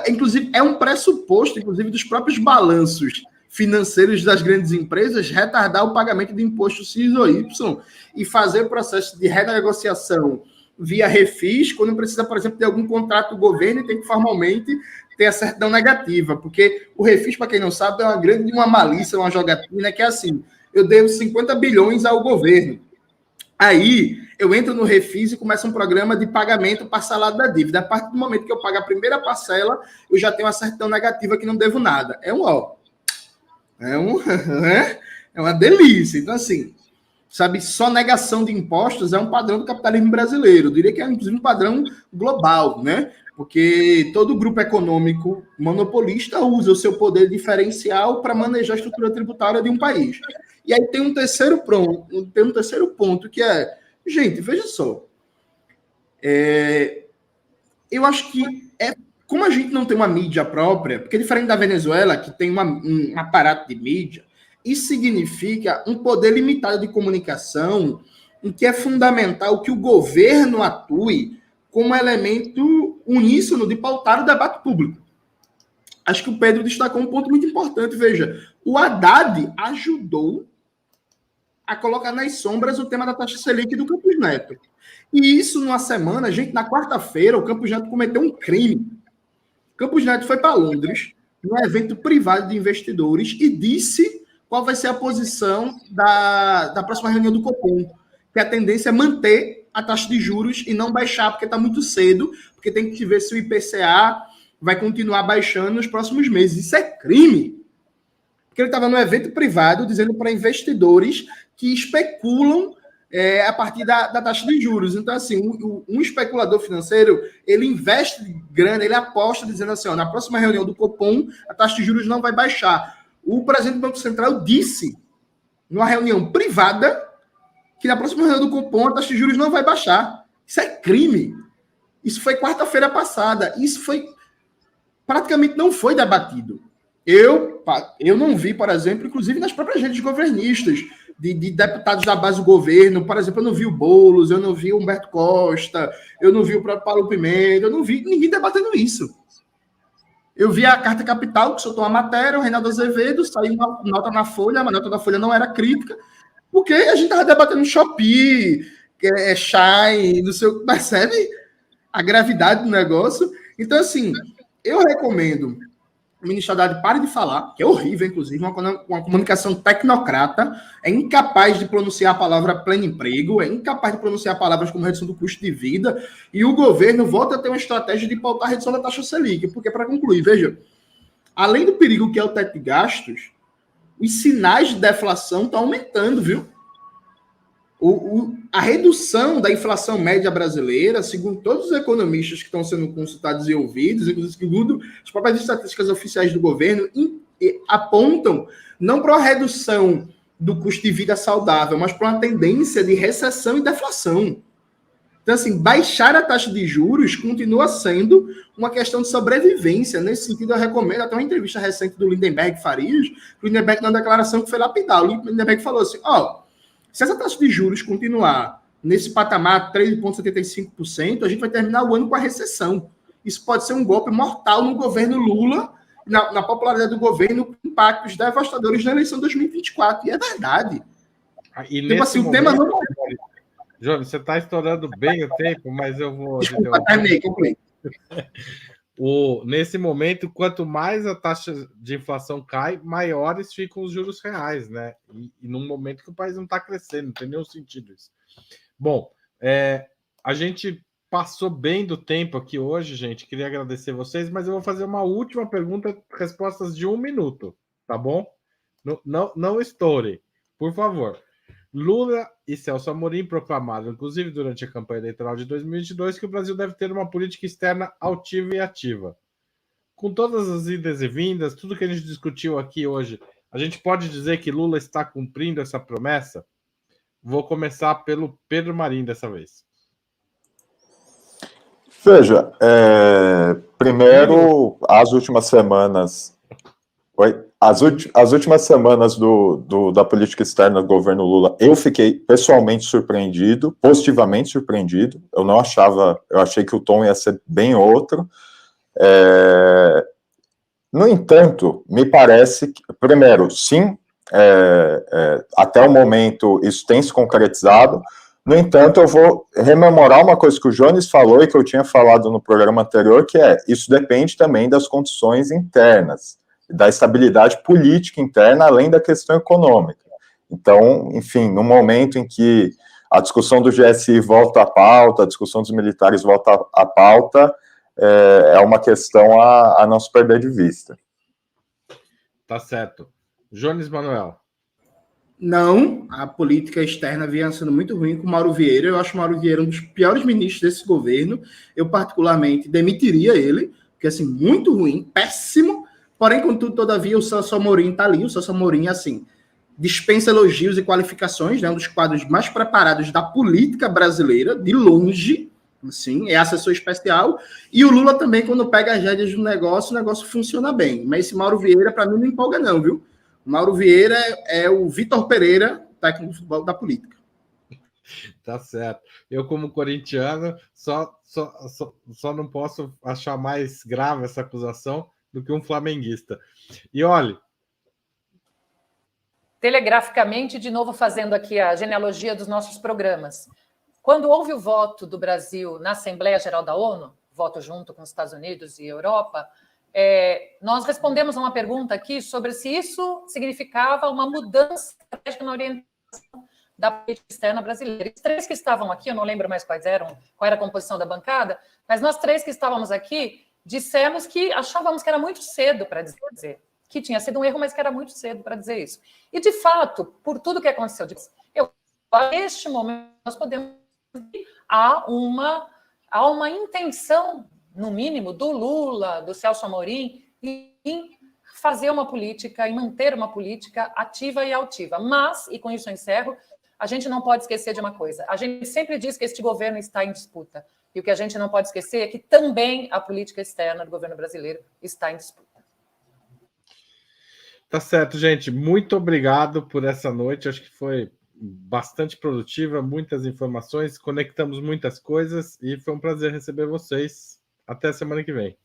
inclusive, é um pressuposto, inclusive, dos próprios balanços financeiros das grandes empresas, retardar o pagamento de imposto X ou Y e fazer o processo de renegociação via refis, quando precisa, por exemplo, de algum contrato do governo e tem que formalmente ter a certidão negativa, porque o refis, para quem não sabe, é uma malícia, uma jogatina, que é assim, eu devo 50 bilhões ao governo. Aí, eu entro no refis e começa um programa de pagamento parcelado da dívida. A partir do momento que eu pago a primeira parcela, eu já tenho uma certidão negativa que não devo nada. É uma delícia. Então, assim, sabe, sonegação de impostos é um padrão do capitalismo brasileiro. Eu diria que é, inclusive, um padrão global, né? Porque todo grupo econômico monopolista usa o seu poder diferencial para manejar a estrutura tributária de um país. E aí tem um terceiro ponto que é, gente, veja só, eu acho que como a gente não tem uma mídia própria, porque diferente da Venezuela, que tem um aparato de mídia, isso significa um poder limitado de comunicação, em que é fundamental que o governo atue como elemento uníssono de pautar o debate público. Acho que o Pedro destacou um ponto muito importante. Veja, o Haddad ajudou a colocar nas sombras o tema da taxa Selic do Campos Neto. E isso numa semana, gente, na quarta-feira, o Campos Neto cometeu um crime. Campos Neto foi para Londres, num evento privado de investidores, e disse qual vai ser a posição da próxima reunião do Copom, que a tendência é manter a taxa de juros e não baixar, porque está muito cedo, porque tem que ver se o IPCA vai continuar baixando nos próximos meses. Isso é crime. Porque ele estava num evento privado dizendo para investidores que especulam a partir da taxa de juros. Então, assim, um especulador financeiro, ele investe grana, ele aposta dizendo assim, na próxima reunião do Copom, a taxa de juros não vai baixar. O presidente do Banco Central disse, numa reunião privada, que na próxima reunião do Copom a taxa de juros não vai baixar. Isso é crime. Isso foi quarta-feira passada. Isso praticamente não foi debatido. Eu não vi, por exemplo, inclusive nas próprias redes governistas, de deputados da base do governo, por exemplo, eu não vi o Boulos, eu não vi o Humberto Costa, eu não vi o próprio Paulo Pimenta, eu não vi ninguém debatendo isso. Eu vi a Carta Capital, que soltou uma matéria, o Reinaldo Azevedo, saiu uma nota na Folha, a nota da Folha não era crítica, porque a gente estava debatendo Shopee, Shine, não sei o que, percebe a gravidade do negócio? Então, assim, eu recomendo o ministro Haddad pare de falar, que é horrível, inclusive, uma comunicação tecnocrata, é incapaz de pronunciar a palavra pleno emprego, é incapaz de pronunciar palavras como redução do custo de vida, e o governo volta a ter uma estratégia de pautar a redução da taxa Selic, porque, para concluir, veja, além do perigo que é o teto de gastos, os sinais de deflação estão aumentando, viu? A redução da inflação média brasileira, segundo todos os economistas que estão sendo consultados e ouvidos, inclusive segundo as próprias estatísticas oficiais do governo, apontam não para uma redução do custo de vida saudável, mas para uma tendência de recessão e deflação. Então, assim, baixar a taxa de juros continua sendo uma questão de sobrevivência. Nesse sentido, eu recomendo até uma entrevista recente do Lindenberg Farias, o Lindenberg, na declaração que foi lapidar, o Lindenberg falou assim, se essa taxa de juros continuar nesse patamar 3,75%, a gente vai terminar o ano com a recessão. Isso pode ser um golpe mortal no governo Lula, na popularidade do governo, com impactos devastadores na eleição de 2024. E é verdade. E tipo assim, momento, o tema não... Jones, você está estourando bem o tempo, mas eu vou... Desculpa, terminei, concluí. Nesse momento, quanto mais a taxa de inflação cai, maiores ficam os juros reais, né? E num momento que o país não está crescendo, não tem nenhum sentido isso. Bom, a gente passou bem do tempo aqui hoje, gente. Queria agradecer vocês, mas eu vou fazer uma última pergunta, respostas de 1 minuto, tá bom? Não estoure, por favor. Lula e Celso Amorim proclamaram, inclusive durante a campanha eleitoral de 2022, que o Brasil deve ter uma política externa altiva e ativa. Com todas as idas e vindas, tudo que a gente discutiu aqui hoje, a gente pode dizer que Lula está cumprindo essa promessa? Vou começar pelo Pedro Marim dessa vez. Veja, primeiro, as últimas semanas... As últimas semanas da política externa do governo Lula, eu fiquei pessoalmente surpreendido, positivamente surpreendido. Eu achei que o tom ia ser bem outro. No entanto, me parece que, primeiro, sim, até o momento isso tem se concretizado. No entanto, eu vou rememorar uma coisa que o Jones falou e que eu tinha falado no programa anterior, que isso depende também das condições internas, da estabilidade política interna, além da questão econômica. Então, enfim, no momento em que a discussão do GSI volta à pauta, a discussão dos militares volta à pauta, é uma questão a não se perder de vista. Tá certo. Jones Manuel. Não, a política externa vinha sendo muito ruim com o Mauro Vieira. Eu acho o Mauro Vieira um dos piores ministros desse governo. Eu, particularmente, demitiria ele, porque, assim, muito ruim, péssimo. Porém, contudo, todavia, o Celso Amorim está ali. O Celso Amorim, assim, dispensa elogios e qualificações, né? Um dos quadros mais preparados da política brasileira, de longe, assim, é assessor especial. E o Lula também, quando pega as rédeas do negócio, o negócio funciona bem. Mas esse Mauro Vieira, para mim, não empolga não, viu? O Mauro Vieira é o Vitor Pereira, técnico de futebol da política. Tá certo. Eu, como corintiano, só não posso achar mais grave essa acusação do que um flamenguista. E olha... Telegraficamente, de novo fazendo aqui a genealogia dos nossos programas. Quando houve o voto do Brasil na Assembleia Geral da ONU, voto junto com os Estados Unidos e Europa, nós respondemos a uma pergunta aqui sobre se isso significava uma mudança estratégica na orientação da política externa brasileira. Os três que estavam aqui, eu não lembro mais qual era a composição da bancada, mas nós três que estávamos aqui dissemos que achávamos que era muito cedo para dizer, que tinha sido um erro, mas que era muito cedo para dizer isso. E, de fato, por tudo que aconteceu, neste momento, nós podemos há uma intenção, no mínimo, do Lula, do Celso Amorim, em fazer uma política, em manter uma política ativa e altiva. Mas, e com isso eu encerro, a gente não pode esquecer de uma coisa. A gente sempre diz que este governo está em disputa. E o que a gente não pode esquecer é que também a política externa do governo brasileiro está em disputa. Tá certo, gente. Muito obrigado por essa noite. Acho que foi bastante produtiva, muitas informações, conectamos muitas coisas e foi um prazer receber vocês. Até semana que vem.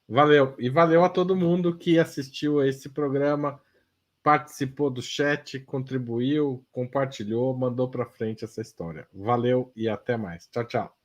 Valeu. E valeu a todo mundo que assistiu a esse programa, participou do chat, contribuiu, compartilhou, mandou para frente essa história. Valeu e até mais. Tchau, tchau.